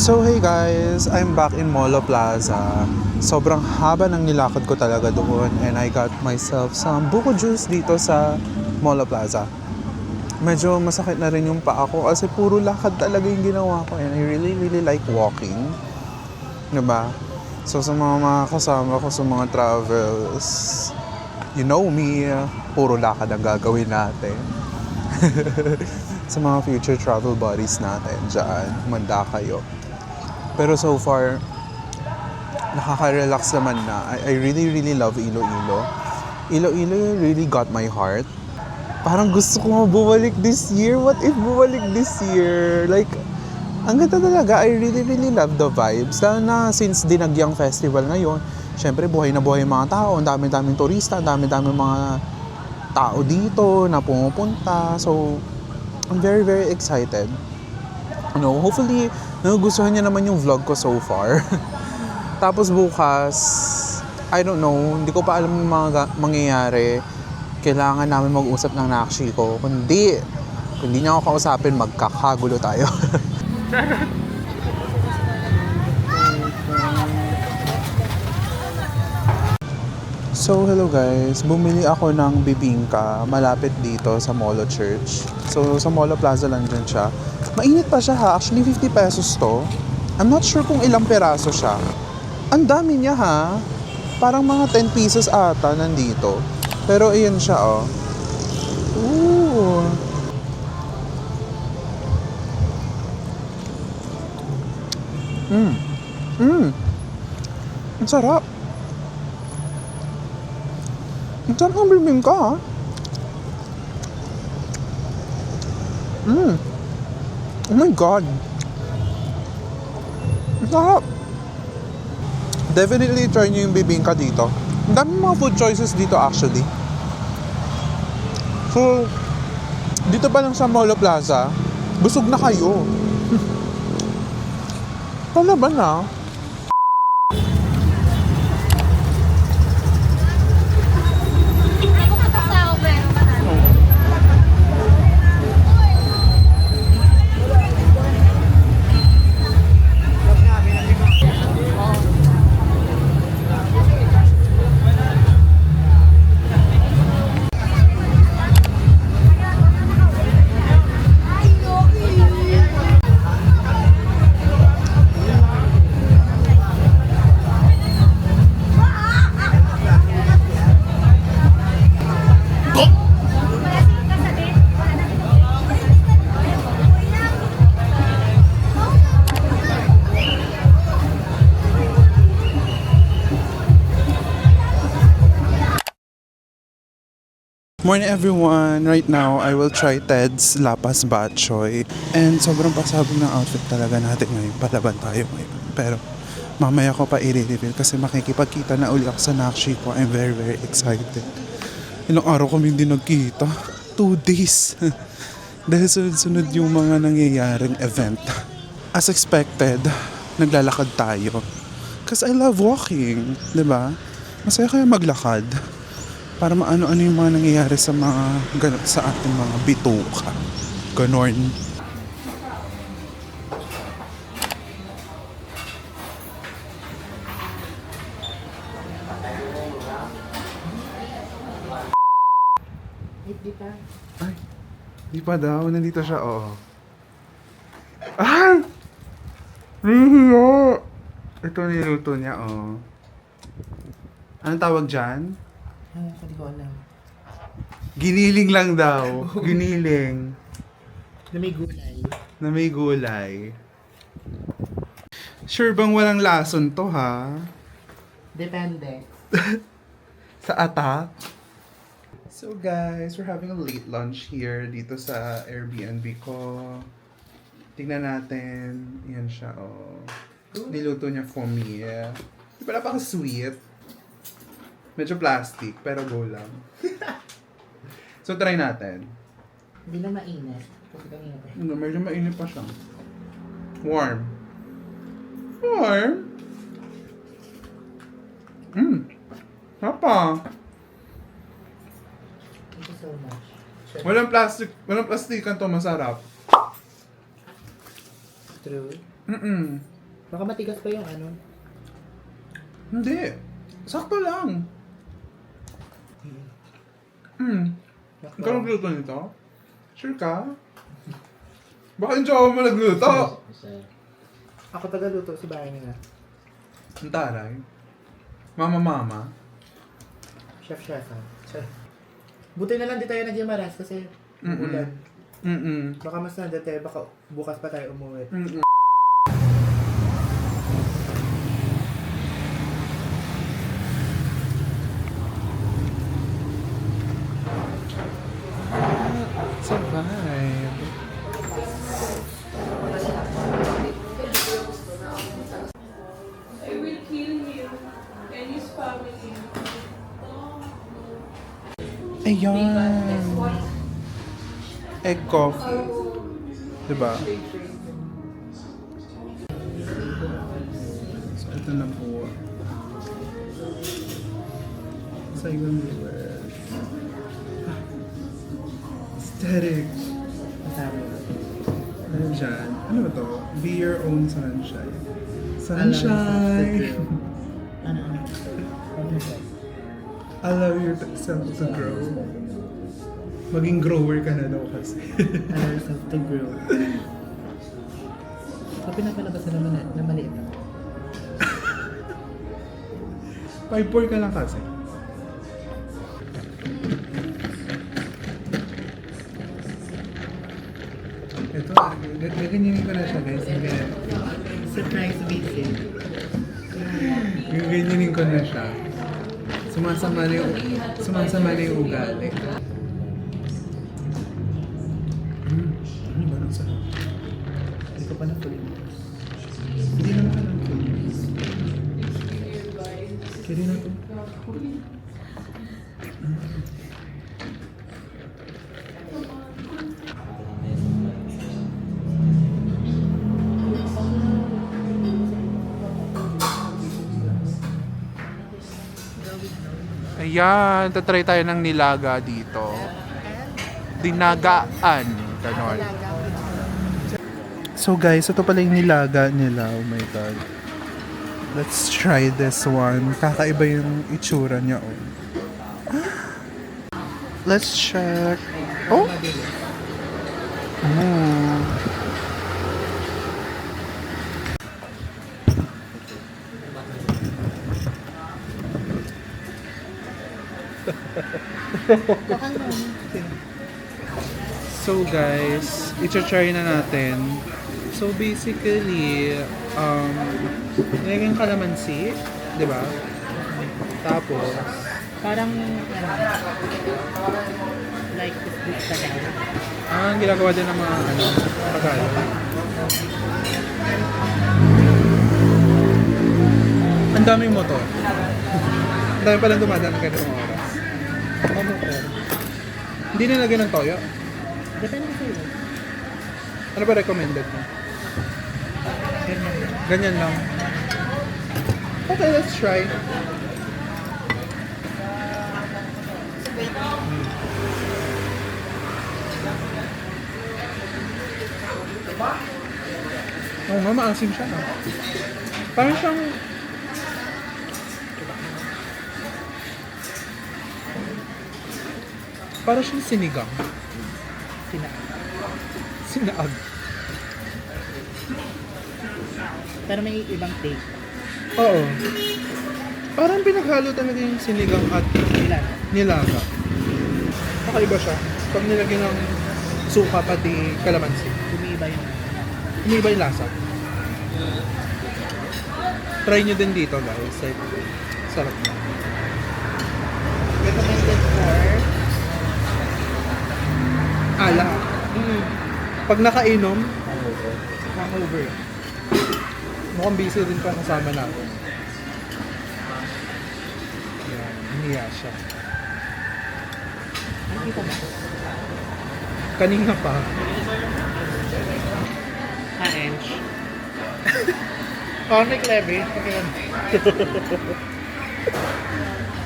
So hey guys, I'm back in Molo Plaza. Sobrang haba ng nilakad ko talaga doon and I got myself some buko juice dito sa Molo Plaza. Medyo masakit na rin yung paa ko kasi puro lakad talaga yung ginawa ko and I really like walking. Diba? So sa mga kasama ko sa mga travels, you know me, puro lakad ang gagawin natin. Sa mga future travel buddies natin dyan, manda kayo. Pero so far, nakaka-relax naman na. I really love Iloilo. Iloilo really got my heart. Parang gusto ko bumalik this year. What if bumalik this year? Like, ang ganda talaga. I really love the vibes. Lalo na since Dinagyang Festival ngayon, syempre buhay na buhay yung mga tao. Ang dami-daming turista, ang dami-daming mga tao dito na pumupunta. So, I'm very excited. You know, hopefully, nagugustuhan niya naman yung vlog ko so far. Tapos bukas, I don't know, hindi ko pa alam yung mga mangyayari. Kailangan namin mag-usap ng nakshi ko. Kundi niya ako kausapin, magkakagulo tayo. So, hello guys. Bumili ako ng bibingka malapit dito sa Molo Church. So, sa Molo Plaza lang dyan siya. Mainit pa siya ha. Actually, 50 pesos to. I'm not sure kung ilang peraso siya. Ang dami niya ha. Parang mga 10 pieces ata nandito. Pero ayan siya oh. Ooh. Ang sarap. Ang sarap ng bibingka ha. Oh my God. Ang sarap. Definitely try nyo yung bibingka dito. Ang dami mga food choices dito actually. So, dito pa lang sa Molo Plaza, busog na kayo. Palaban na. Morning everyone! Right now, I will try Ted's Lapas Batchoy. And sobrang pasabog ng outfit talaga natin ngayon. Palaban tayo ngayon. Pero mamaya ko pa i-reveal kasi makikipagkita na uli ako sa Nakshi ko. I'm very excited. Ilang araw kami hindi nagkita. 2 days. Dahil sunod-sunod yung mga nangyayaring event. As expected, naglalakad tayo. Because I love walking. Diba? Masaya kaya maglakad. Para maano-ano yung mga nangyayari sa sa ating mga bituka. Ganon.
Di pa.
Ay, di pa daw. Nandito siya, oo. Ah! Nahihiya! Ito niluto niya, oo. Anong tawag dyan?
Hindi ko alam.
Giniling lang daw. Giniling.
Na may gulay.
Na may gulay. Sure bang walang lason to, ha?
Depende.
Sa atak? So guys, we're having a late lunch here dito sa Airbnb ko. Tingnan natin. Yan siya, oh. Niluto niya for me. Di ba napaka-sweet? Medyo plastic, pero go lang. So, try natin.
Hindi na mainit. Kasi kanina pa.
Medyo mainit pa siya. Warm. Warm? Hapa.
Thank you so much.
Walang plastikan to, masarap.
True. Baka matigas pa yung ano.
Hindi. Sakto lang. Ikaw nagluto nito? Sure ka? Baka yung jowa mo nagluto?
Ako tagaluto sa bahay nila.
Ang taray. Mama.
Chef ha. Buti na lang di tayo nag-Yamaras kasi ulan. Baka mas nandun tayo, baka bukas pa tayo umuwi.
It's a vibe.
I will kill him and his family.
Ayan. Egg coffee. Diba? So, ito na po. Saigon viewers. Aesthetic. Ano dyan? Ano ba to? Be your own sunshine. Sunshine!
Ano?
Allow yourself to grow. Maging grower ka na daw kasi.
Allow yourself to grow. So, pinapalabas na maliit.
5'4" ka lang kasi. Ito, gaganyanin ko na siya guys.
Surprise visit.
Gaganyanin ko na siya. Sumasama na yung ugali. Ano ba nang sarap?
Hindi ko pa na-full.
Hindi naman ka lang full. Kiri na to. Ayan, tatry tayo ng nilaga dito. Dinagaan. Ganon. So guys, ito pala yung nilaga nila. Oh my God. Let's try this one. Kakaiba yung itsura niya. Oh. Let's check. Oh! Mm. So guys, i-try na natin. So basically, nilagyan kalamansi, di ba? Tapos,
Parang, like, this Tagalog.
ang ginagawa din ng mga Tagalog. Ang daming motor. Ang dami palang dumadaan ng ganitong oras. Hindi nilagyan ng toyo.
Depende sa'yo.
Ano ba recommended mo? Ganyan lang. Okay, let's try. Oo nga, maasim siya. No? Parang siyang... Parang siyang sinigang. Sinaag.
Pero may ibang take.
Oo. Parang pinaghalo talaga yung sinigang at nilaga. Kakaiba siya. Pag nilagyan ng suka pati kalamansi.
Umiiba yung
Umiiba yung lasa. Try nyo din dito guys. Like, sarap na.
recommended for
Ala. Pag nakainom,
hangover.
mukhang busy din pa kasama natin. Yan, hiniya siya.
Nakita ba?
Kanina pa.
Orange. Oh, may clever.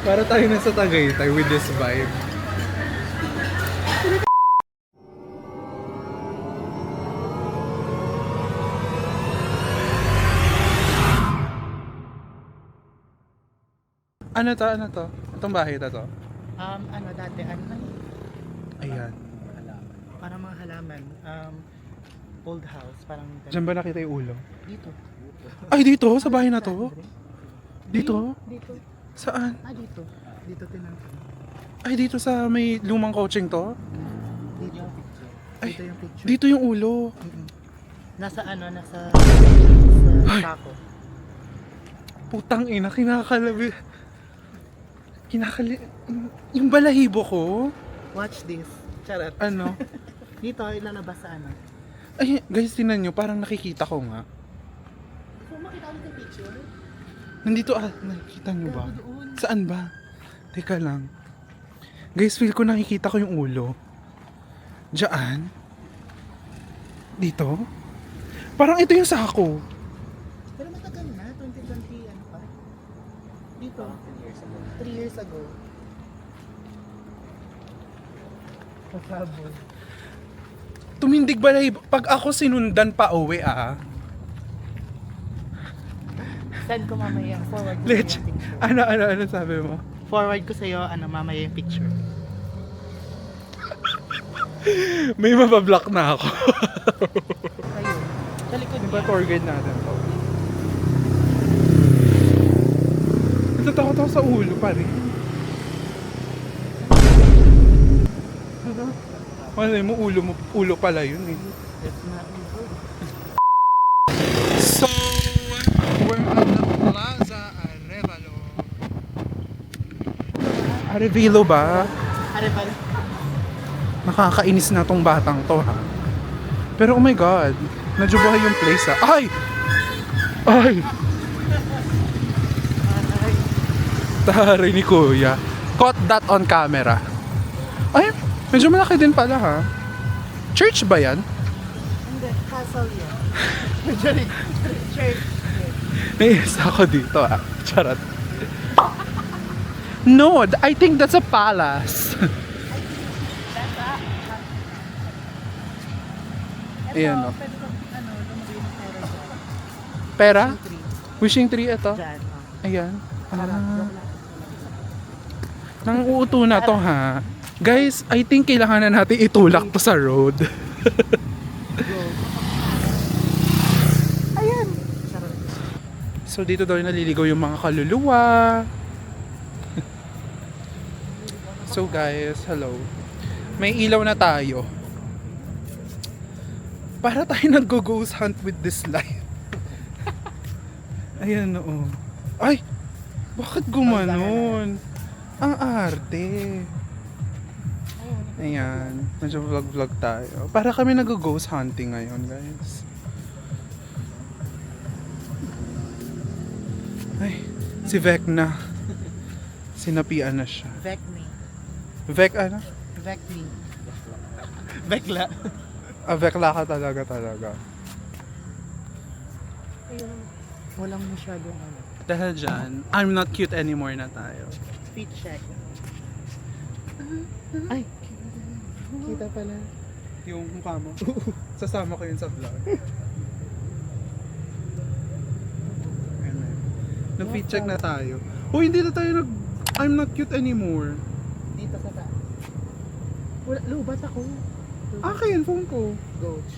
Para tayo nasa Tagaytay with this vibe. Ano to? Ano to? Itong bahay na to?
Ano dati, ano na yun?
Ayan.
Parang mga halaman. Old house, parang...
Diyan ba nakita yung ulo?
Dito.
Ay, dito? Sa bahay na to? Dito?
Dito.
Saan?
Dito. Dito tinangkan.
Ay, dito sa may lumang coaching to?
Dito.
Ay,
Dito yung picture.
Dito yung ulo.
Nasa ano, nasa
Ay.
sako.
Putang ina, yung balahibo ko?
Watch this. Charot.
Ano?
Dito, ilalabas sa ano.
Ay, guys, tinan nyo, parang nakikita ko nga.
Kung makita ulit yung picture,
Nandito, nakikita nyo ba?
doon.
Saan ba? Teka lang. Guys, feel ko nakikita ko yung ulo. Diyan? Dito? Parang ito yung sako.
Pero matagal na, 2020, ano pa? Dito. 3 years ago. Pasabog.
Tumindig balahibo. Pag ako sinundan pa uwi,
Send ko mamaya. Forward ko
Lich.
sa'yo yung picture.
Ano sabi mo?
Forward ko sa'yo, mamaya yung picture.
May mabablock na ako.
Ayun. Sa likod
Diba
niya.
tour guide natin to? Natatakot ako sa ulo pa rin. Malay mo, ulo pala yun eh.
That's not evil.
So, we're at the Plaza Arevalo. Arevalo ba?
Areval.
Nakakainis na tong batang to ha. Pero oh my god, najubahay yung place ha. Ay! Ay! Taray ni kuya. Caught that on camera. Ay, medyo malaki din pala ha. Church ba yan?
Hindi, castle yan. Church. Church.
Naiis ako dito ah. Charot. No, I think that's a palace. Ayan o.
Pwede kang, lumagay ng
Pera?
pera dyan.
Wishing tree ito.
Dyan.
Ayan. Nang uuto na to ha. Guys, I think kailangan na natin itulak to sa road.
Ayan. Charot.
So dito daw naliligaw yung mga kaluluwa. So guys, hello. May ilaw na tayo. Para tayo nag-ghost hunt with this light. Ayan oo. Ay! Bakit gumanon? Ang arte. Ayan. Medyo vlog-vlog tayo. Para kami nag-ghost hunting ngayon guys. Ay, si Vecna. Sinapian na siya.
Vec me.
Vec ano?
Vec me. Vecla.
Vecla ka talaga.
Walang masyadong
Dahil dyan, I'm not cute anymore na tayo.
Speed check. Ay. Kita pala.
Yung mukha mo. Sasama ko yun sa vlog. Nag-feed check na tayo. Oh, hindi na tayo I'm not cute anymore.
Dito sa taas. Wala, lubat ako.
Akin, phone ko.
Coach.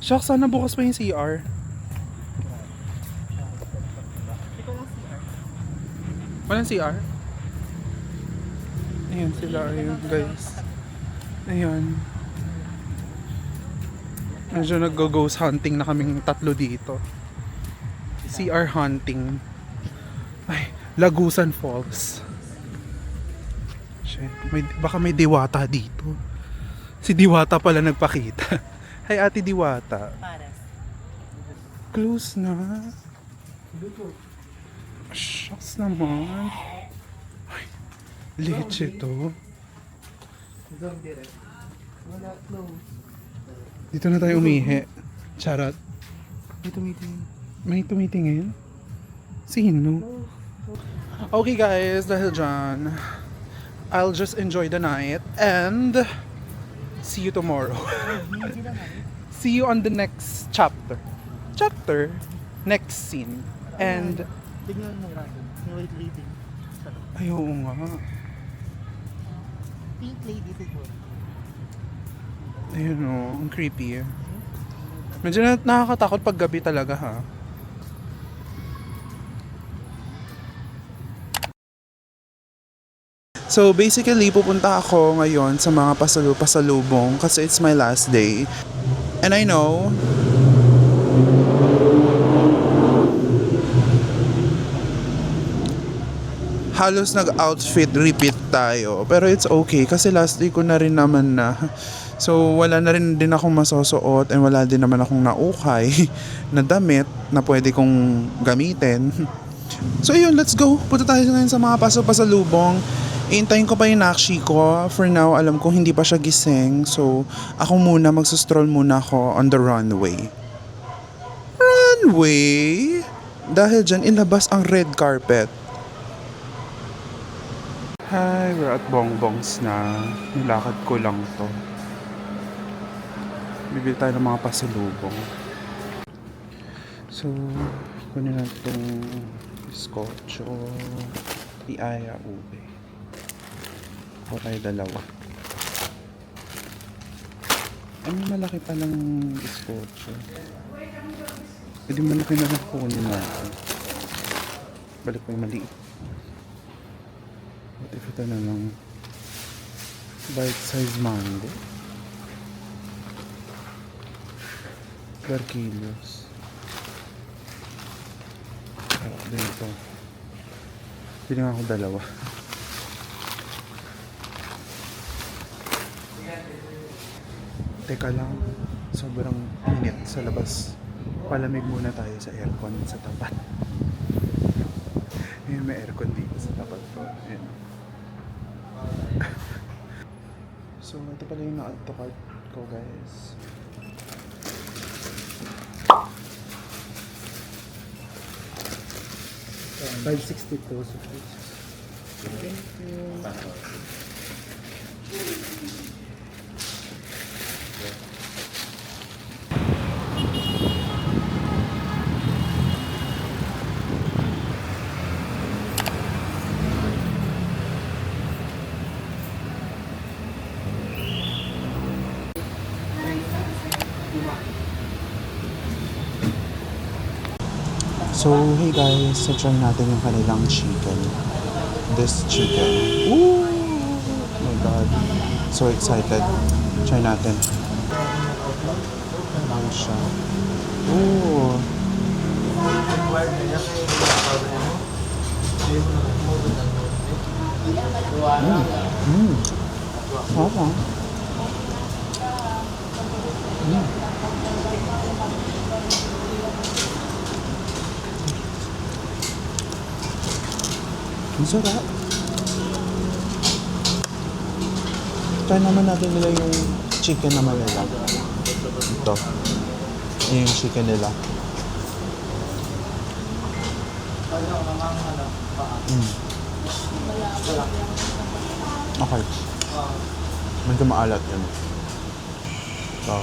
Shucks, sana bukas pa yung CR.
Ikaw lang CR.
Walang CR? Ayan sila, ayun guys. Ayan. Medyo nag-ghost hunting na kaming tatlo dito. CR hunting. Ay, Lagusan Falls. Shit, baka may diwata dito. Si Diwata pala nagpakita. Hi Ate Diwata.
Paras.
Close na. Shucks naman. Ay, leche to.
Zombie rin. Wala, close.
Dito na tayo umihi. Charot.
May tumitingin.
May tumitingin? Sino? Okay guys, dahil dyan, I'll just enjoy the night and see you tomorrow. See you on the next chapter. Next scene. And
Tignan mo rin. Yung wait reading. Sarap.
Ay, oo nga.
Pink lady siguro.
Ayun o, ang creepy. Medyo nakakatakot pag gabi talaga ha. So basically, pupunta ako ngayon sa mga pasalubong kasi it's my last day. And I know, halos nag-outfit repeat tayo. Pero it's okay kasi last day ko na rin naman na. So wala na rin din akong masusuot and wala din naman akong naukay na damit na pwede kong gamitin. So yun, let's go. Punta tayo ngayon sa mga pasalubong. Iintayin ko pa yung Nakshi ko. For now, alam ko hindi pa siya gising. So, ako muna, magsustroll muna ako on the runway. Runway? Dahil dyan, ilabas ang red carpet. Hi, we're at Bongbong's na. Nilakad ko lang to. Bibili tayo ng mga pasalubong. So, kunin natin itong biskotso, piaya, ube. O tayo dalawa. Ay, may malaki palang biskotso. Pwede malaki na lang kunin natin. Balik pa yung maliit. What if ito na lang bite-size mango? 4 kilos. Dito. Pili nga ako dalawa. Teka lang, sobrang init sa labas. Palamig muna tayo sa aircon sa tapat. Ayun, may aircon dito sa tapat ko. Ayun. So, ito pala yung na-add to cart ko, guys.
$5.62 so
Thank you. So, hey guys, so try natin yung kanilang chicken. This chicken. Ooh! Oh my god. So excited. Try natin. Ano siya? Ooh! Sarap ah. Ang sarap. Try naman natin nila yung chicken na malala. Ito. Yung chicken nila. Okay. Medyo maalat yun. Ito.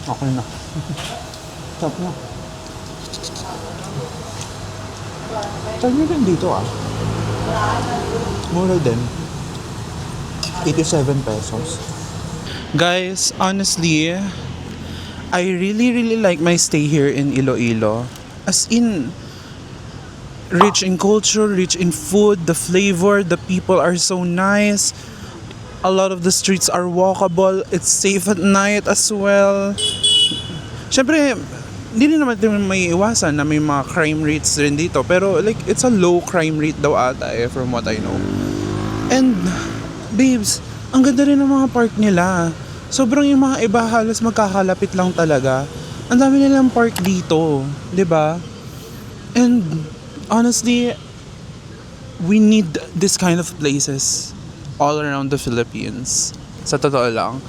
Okay na. Sarap na. Try nyo rin dito ah. Mura din. 87 pesos. Guys, honestly, I really like my stay here in Iloilo. As in, rich in culture, rich in food, the flavor, the people are so nice. A lot of the streets are walkable. It's safe at night as well. Siyempre, hindi rin naman may iwasan na may mga crime rates rin dito. Pero like, it's a low crime rate daw ata from what I know. And, babes, ang ganda rin ng mga park nila. Sobrang yung mga iba halos magkakalapit lang talaga. Ang dami nilang park dito. 'Di ba? And, honestly, we need this kind of places all around the Philippines. Sa totoo lang.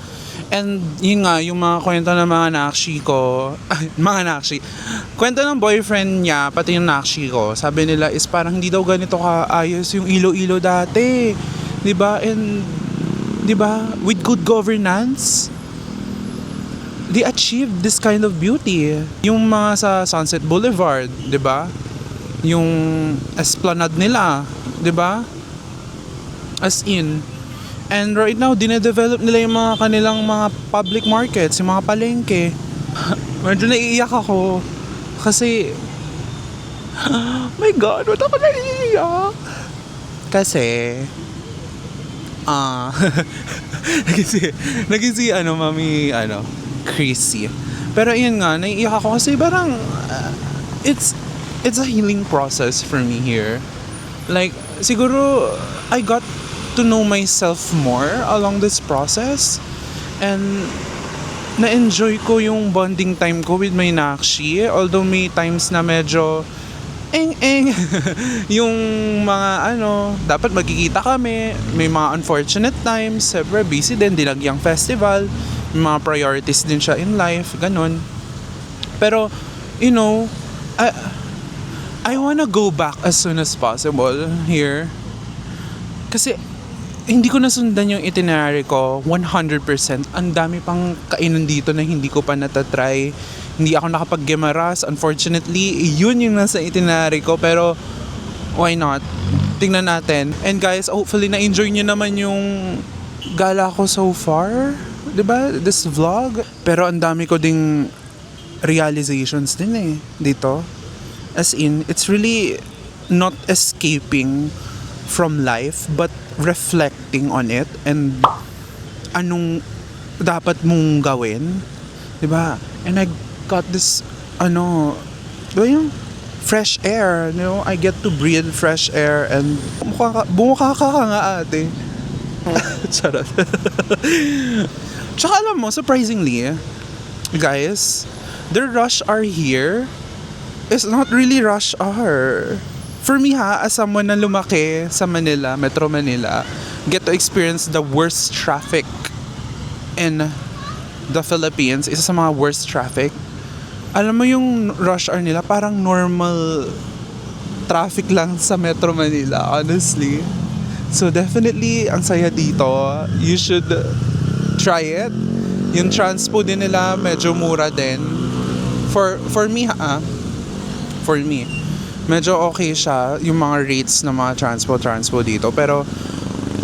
And yun nga, yung mga kwento ng mga nakshi ko, mga nakshi, kwento ng boyfriend niya, pati yung nakshi ko, sabi nila is parang hindi daw ganito kaayos yung Iloilo dati. 'Di ba? And 'di ba, with good governance, they achieved this kind of beauty. Yung mga sa Sunset Boulevard, 'di ba? Yung esplanade nila, 'di ba? As in. And right now, dinedevelop nila yung mga kanilang mga public markets, yung mga palengke. Medyo naiiyak ako. Kasi, my God, ba't ako naiiyak? Kasi, naging si, mami, Chrissy. Pero yun nga, naiiyak ako kasi parang, it's a healing process for me here. Like, siguro, I got to know myself more along this process, and na-enjoy ko yung bonding time ko with my nakshi, although may times na medyo eng yung mga dapat magkikita kami, may mga unfortunate times, siyempre busy din, dinagyang festival, may mga priorities din siya in life, ganun. Pero I wanna go back as soon as possible here kasi hindi ko nasundan yung itinerary ko 100%. Ang dami pang kainan dito na hindi ko pa natatry. Hindi ako nakapag-Guimaras. Unfortunately, yun yung nasa itinerary ko. Pero, why not? Tingnan natin. And guys, hopefully na-enjoy nyo naman yung gala ko so far. 'Di ba? This vlog. Pero ang dami ko ding realizations din dito. As in, it's really not escaping from life, but reflecting on it and anong dapat mong gawin, 'di ba? And I got this yung fresh air, I get to breathe fresh air, and bumukha ka nga ate. Charot. Tsaka alam mo, surprisingly, guys, the rush hour here is not really rush hour. For me as someone na lumaki sa Manila, Metro Manila, get to experience the worst traffic in the Philippines, isa sa mga worst traffic. Alam mo yung rush hour nila, parang normal traffic lang sa Metro Manila, honestly. So definitely, ang saya dito. You should try it. Yung transpo din nila, medyo mura din. For me, for me, medyo okay siya yung mga rates ng mga transpo dito. Pero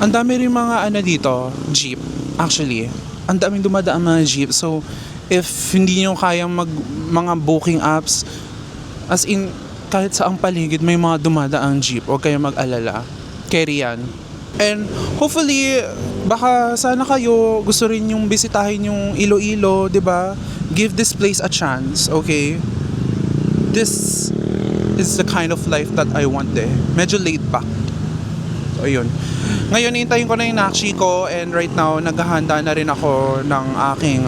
ang dami rin mga dito, jeep. Actually, ang daming dumadaan mga jeep. So if hindi nyo kayang mga booking apps, as in kahit sa ang paligid may mga dumadaang jeep, huwag kayong mag-alala. Carry yan. And hopefully, baka sana kayo gusto rin yung bisitahin yung Iloilo, 'di ba? Give this place a chance, okay? This is the kind of life that I want Medyo laid back. So, ayun. Ngayon, hintayin ko na yung nakshi ko, and right now, naghahanda na rin ako ng aking,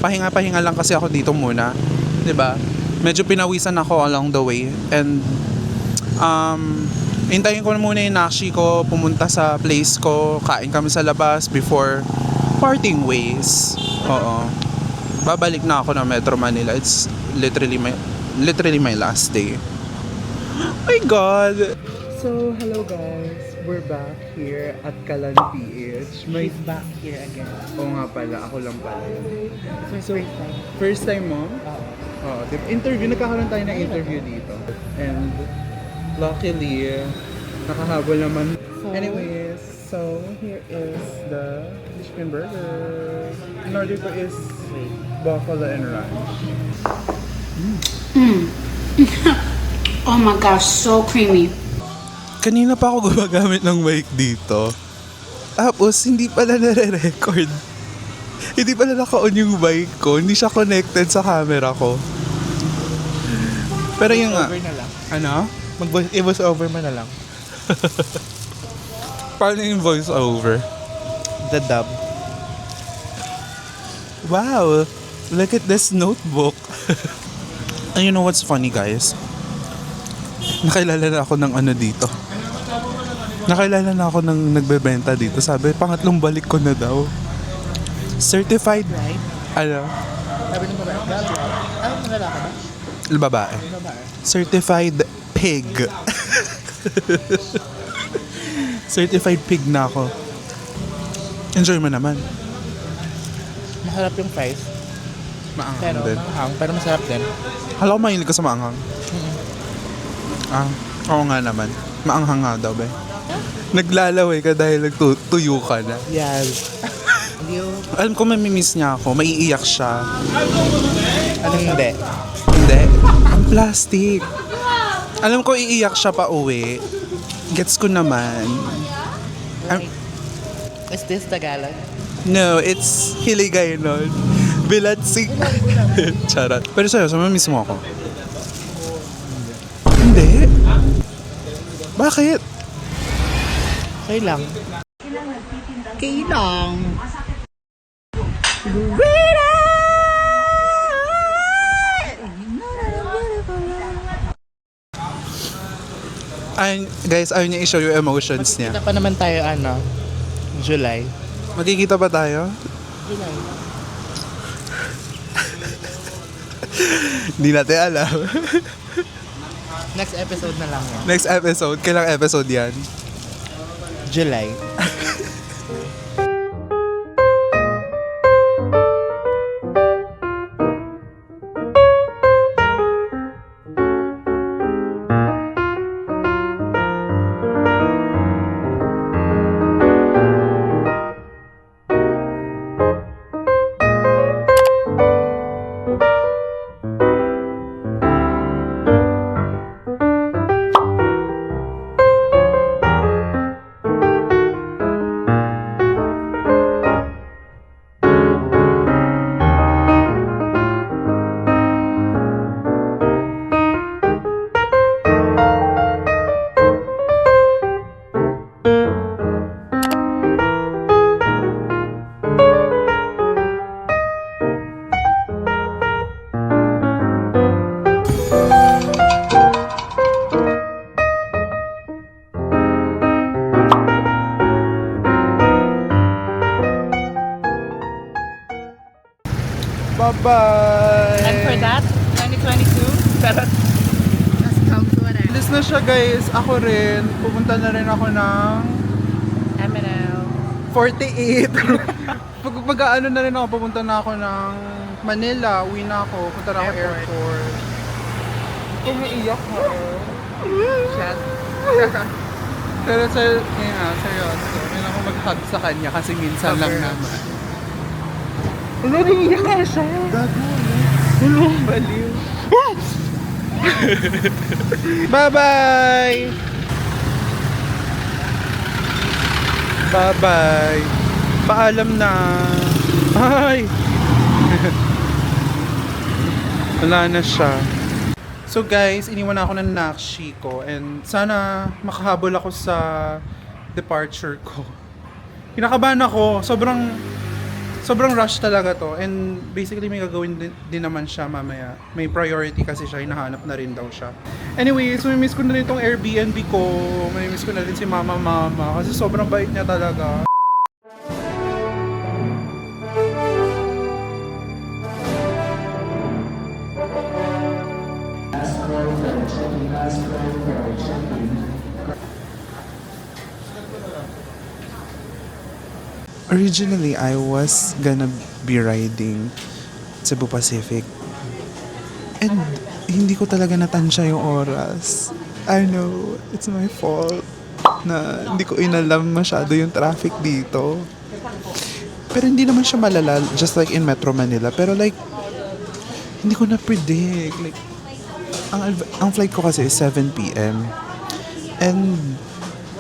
pahinga-pahinga lang kasi ako dito muna. 'Di ba? Medyo pinawisan ako along the way. And, hintayin ko na muna yung nakshi ko, pumunta sa place ko, kain kami sa labas before parting ways. Oo. Babalik na ako ng Metro Manila. It's literally my last day. My God! So, hello guys. We're back here at Kalan PH.
She's back here again.
Oo nga pala, ako lang pala.
So,
First time mo?
Oo.
Oo. Nagkakaroon tayo ng interview dito. And, luckily, nakahabol naman. Anyways, so, here is the chicken burger. In order ko is buffalo and ranch.
Oh my gosh, so creamy.
Kanina pa ako gumagamit ng mic dito. Tapos, hindi pala nare-record. Hindi pala naka-on yung mic ko. Hindi siya connected sa camera ko. Pero yung nga.
Over na lang.
Ano?
I-voice over mo na lang.
Paano yung voice over?
The dub.
Wow! Look at this notebook. And you know what's funny, guys? Nakilala na ako ng dito. Nakilala na ako ng nagbebenta dito. Sabi, pangatlong balik ko na daw. Certified,
Right?
ano,
Sabi ng babae, God, right? Ay, ng lalaki ba?
babae.
Babae.
Certified pig. Certified pig na ako. Enjoy mo naman.
Masarap yung fries.
Maanghang
Pero
din.
mahang, pero masarap din.
Hala ko mahilig ka sa maanghang. Ah, oo nga naman. Maanghang nga daw, be. Naglalaway ka dahil nagtuyo ka na.
Yes. Hindi yung...
Alam ko mamimiss niya ako, maiiyak siya.
Ano hindi?
Hindi. Ang plastic. Alam ko iiyak siya pa uwi. Gets ko naman.
Is this Tagalog?
No, it's Hiligay nun. Bilatsik. Charot. Pero sa'yo, sa mamiss mo ako. Hindi. Bakit?
Okay lang. Kailang.
Ayun, guys, ayaw niya i-show yung emotions niya.
Kita pa naman tayo, ano, July.
Magkikita ba tayo?
July.
Hindi natin alam.
Next episode na lang yan.
Next episode, kailang episode yan?
July.
Bye-bye!
And for that, 2022, pero
Just come to an end.
Alis na siya, guys. Ako rin. Pupunta na rin ako ng
MNL.
48. Pag-ano na rin ako, pupunta na ako ng Manila. Uwi na ako. Punta na ako airport. Umiiyak ha. Pero seryoso. May ako mag-hug sa kanya kasi minsan lang naman. Nariiyak ka siya. Gago. Baliw. Bye-bye! Bye-bye! Paalam na! Ay! Wala na siya. So guys, iniwan ako ng nakshi ko and sana makahabol ako sa departure ko. Kinakabahan ako. Sobrang rush talaga to. And basically may gagawin din naman siya mamaya. May priority kasi siya. Hinahanap na rin daw siya. Anyways, mamimiss ko na rin itong Airbnb ko. Mamimiss ko na rin si mama. Kasi sobrang bait niya talaga. Originally, I was gonna be riding Cebu Pacific. And hindi ko talaga natansya yung oras. I know, it's my fault na hindi ko inalam masyado yung traffic dito. Pero hindi naman siya malala, just like in Metro Manila. Pero like, hindi ko na-predict. Like, ang flight ko kasi is 7 p.m. And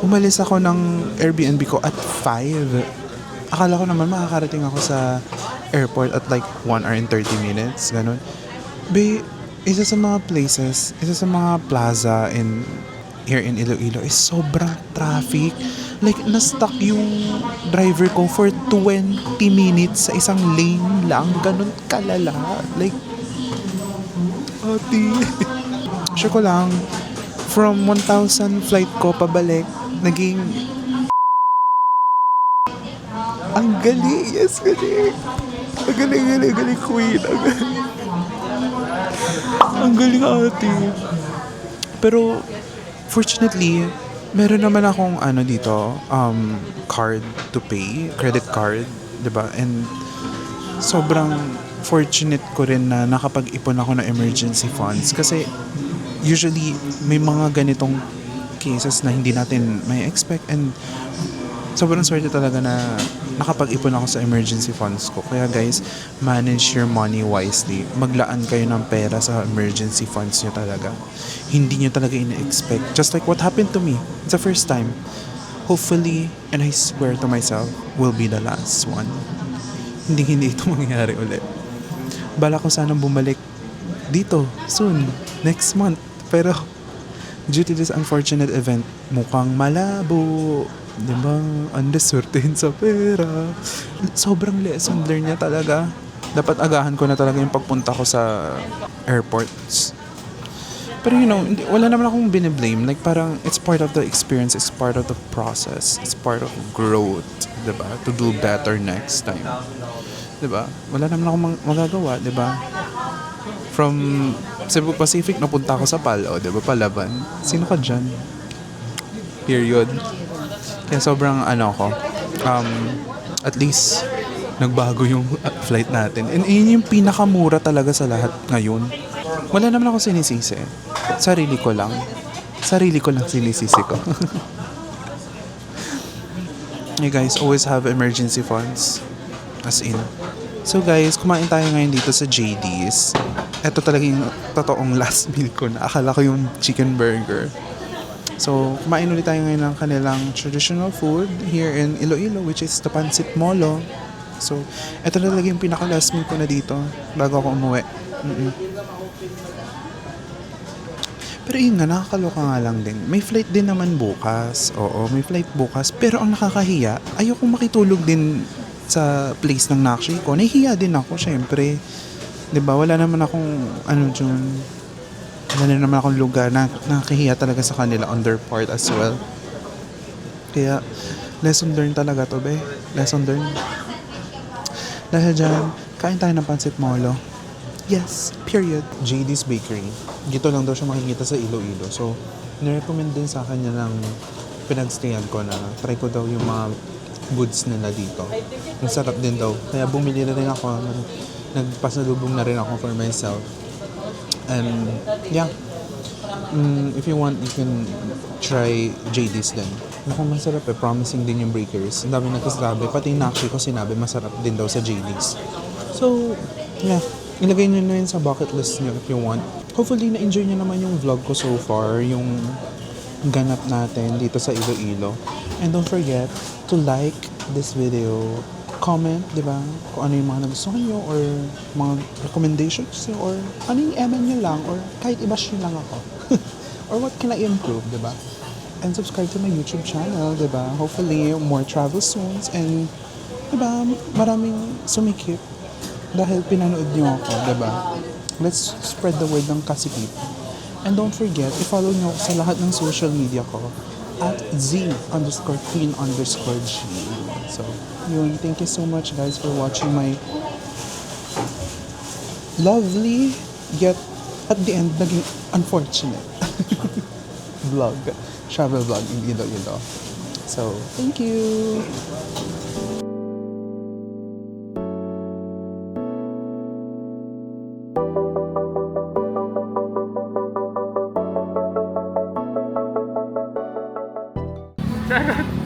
umalis ako ng Airbnb ko at 5. Akala ko naman makakarating ako sa airport at like 1 hour and 30 minutes, ganun. Isa sa mga places, isa sa mga plaza here in Iloilo is sobrang traffic. Like, na-stuck yung driver ko for 20 minutes sa isang lane lang. Ganun kalala. Like, ati. Sure ko lang, from 1,000 flight ko pabalik, naging Ang galing! Yes, galing! Ang galing, galing, galing, queen! Ang galing ate! Pero, fortunately, meron naman akong ano dito, card to pay, credit card, 'di ba? And sobrang fortunate ko rin na nakapag-ipon ako ng emergency funds kasi usually may mga ganitong cases na hindi natin may expect, and sobrang swerte talaga na nakapag-ipon ako sa emergency funds ko. Kaya guys, manage your money wisely. Maglaan kayo ng pera sa emergency funds nyo talaga. Hindi nyo talaga ina-expect. Just like what happened to me. It's the first time. Hopefully, and I swear to myself, will be the last one. Hindi ito mangyayari ulit. Bala ko sanang bumalik dito soon, next month. Pero due to this unfortunate event, mukhang malabo. Diba? Ang desertein sa pera. Sobrang lesson learn niya talaga. Dapat agahan ko na talaga yung pagpunta ko sa airports. Pero you know, wala naman akong biniblame. Like parang it's part of the experience, it's part of the process, it's part of growth. Diba? To do better next time. Diba? Wala naman akong magagawa. Diba? From Cebu Pacific, napunta ako sa Palo. Diba? Palaban. Sino ka dyan? Period. Kaya sobrang ko, at least nagbago yung flight natin. And yun yung pinakamura talaga sa lahat ngayon. Wala naman ako sinisisi. Sarili ko lang sinisisi ko. Hey guys, always have emergency funds. As in. So guys, kumain tayo ngayon dito sa JD's. Ito talaga yung totoong last meal ko na. Akala ko yung chicken burger. So, kumain ulit tayo ngayon ng kanilang traditional food here in Iloilo, which is the Pancit Molo. So, ito na talaga yung pinaka-last meal ko na dito bago ako umuwi. Pero yun nga, nakakaloka nga lang din. May flight din naman bukas. Oo, may flight bukas. Pero ang nakakahiya, ayokong makitulog din sa place ng nakshi ko. Nahihiya din ako, syempre. 'Di ba? Wala naman akong wala naman akong lugar na nakahiya talaga sa kanila on their part as well. Kaya, lesson learned talaga to, be. Lesson learned. Dahil dyan, kain tayo ng Pancit Molo. Yes, period. JD's Bakery. Dito lang daw siya makikita sa Iloilo. So, nirecommend din sa akin niya ng pinagstayan ko na try ko daw yung mga goods nila dito. Masarap din daw. Kaya bumili na rin ako. Nagpasalubong na rin ako for myself. And yeah, if you want, you can try JD's din. Mukhang masarap promising din yung breakers. Ang dami nagkasabi, pati yung nakshi ko sinabi masarap din daw sa JD's. So, yeah, ilagay nyo na yun sa bucket list nyo if you want. Hopefully, na-enjoy nyo naman yung vlog ko so far, yung ganap natin dito sa Iloilo. And don't forget to like this video, comment, di ba? Kung ano yung mga nagustuhan nyo or mga recommendations nyo or ano yung MN nyo lang or kahit i-bash nyo lang ako. Or what can I improve, di ba? And subscribe to my YouTube channel, di ba? Hopefully, more travel soon and di ba, maraming sumikip dahil pinanood nyo ako, di ba? Let's spread the word ng Kasipit. And don't forget, i-follow nyo ako sa lahat ng social media ko at Z_Queen_G. So, yun. Thank you so much guys for watching my lovely yet at the end naging unfortunate vlog. Travel vlog in Iloilo. So, thank you!
Charot.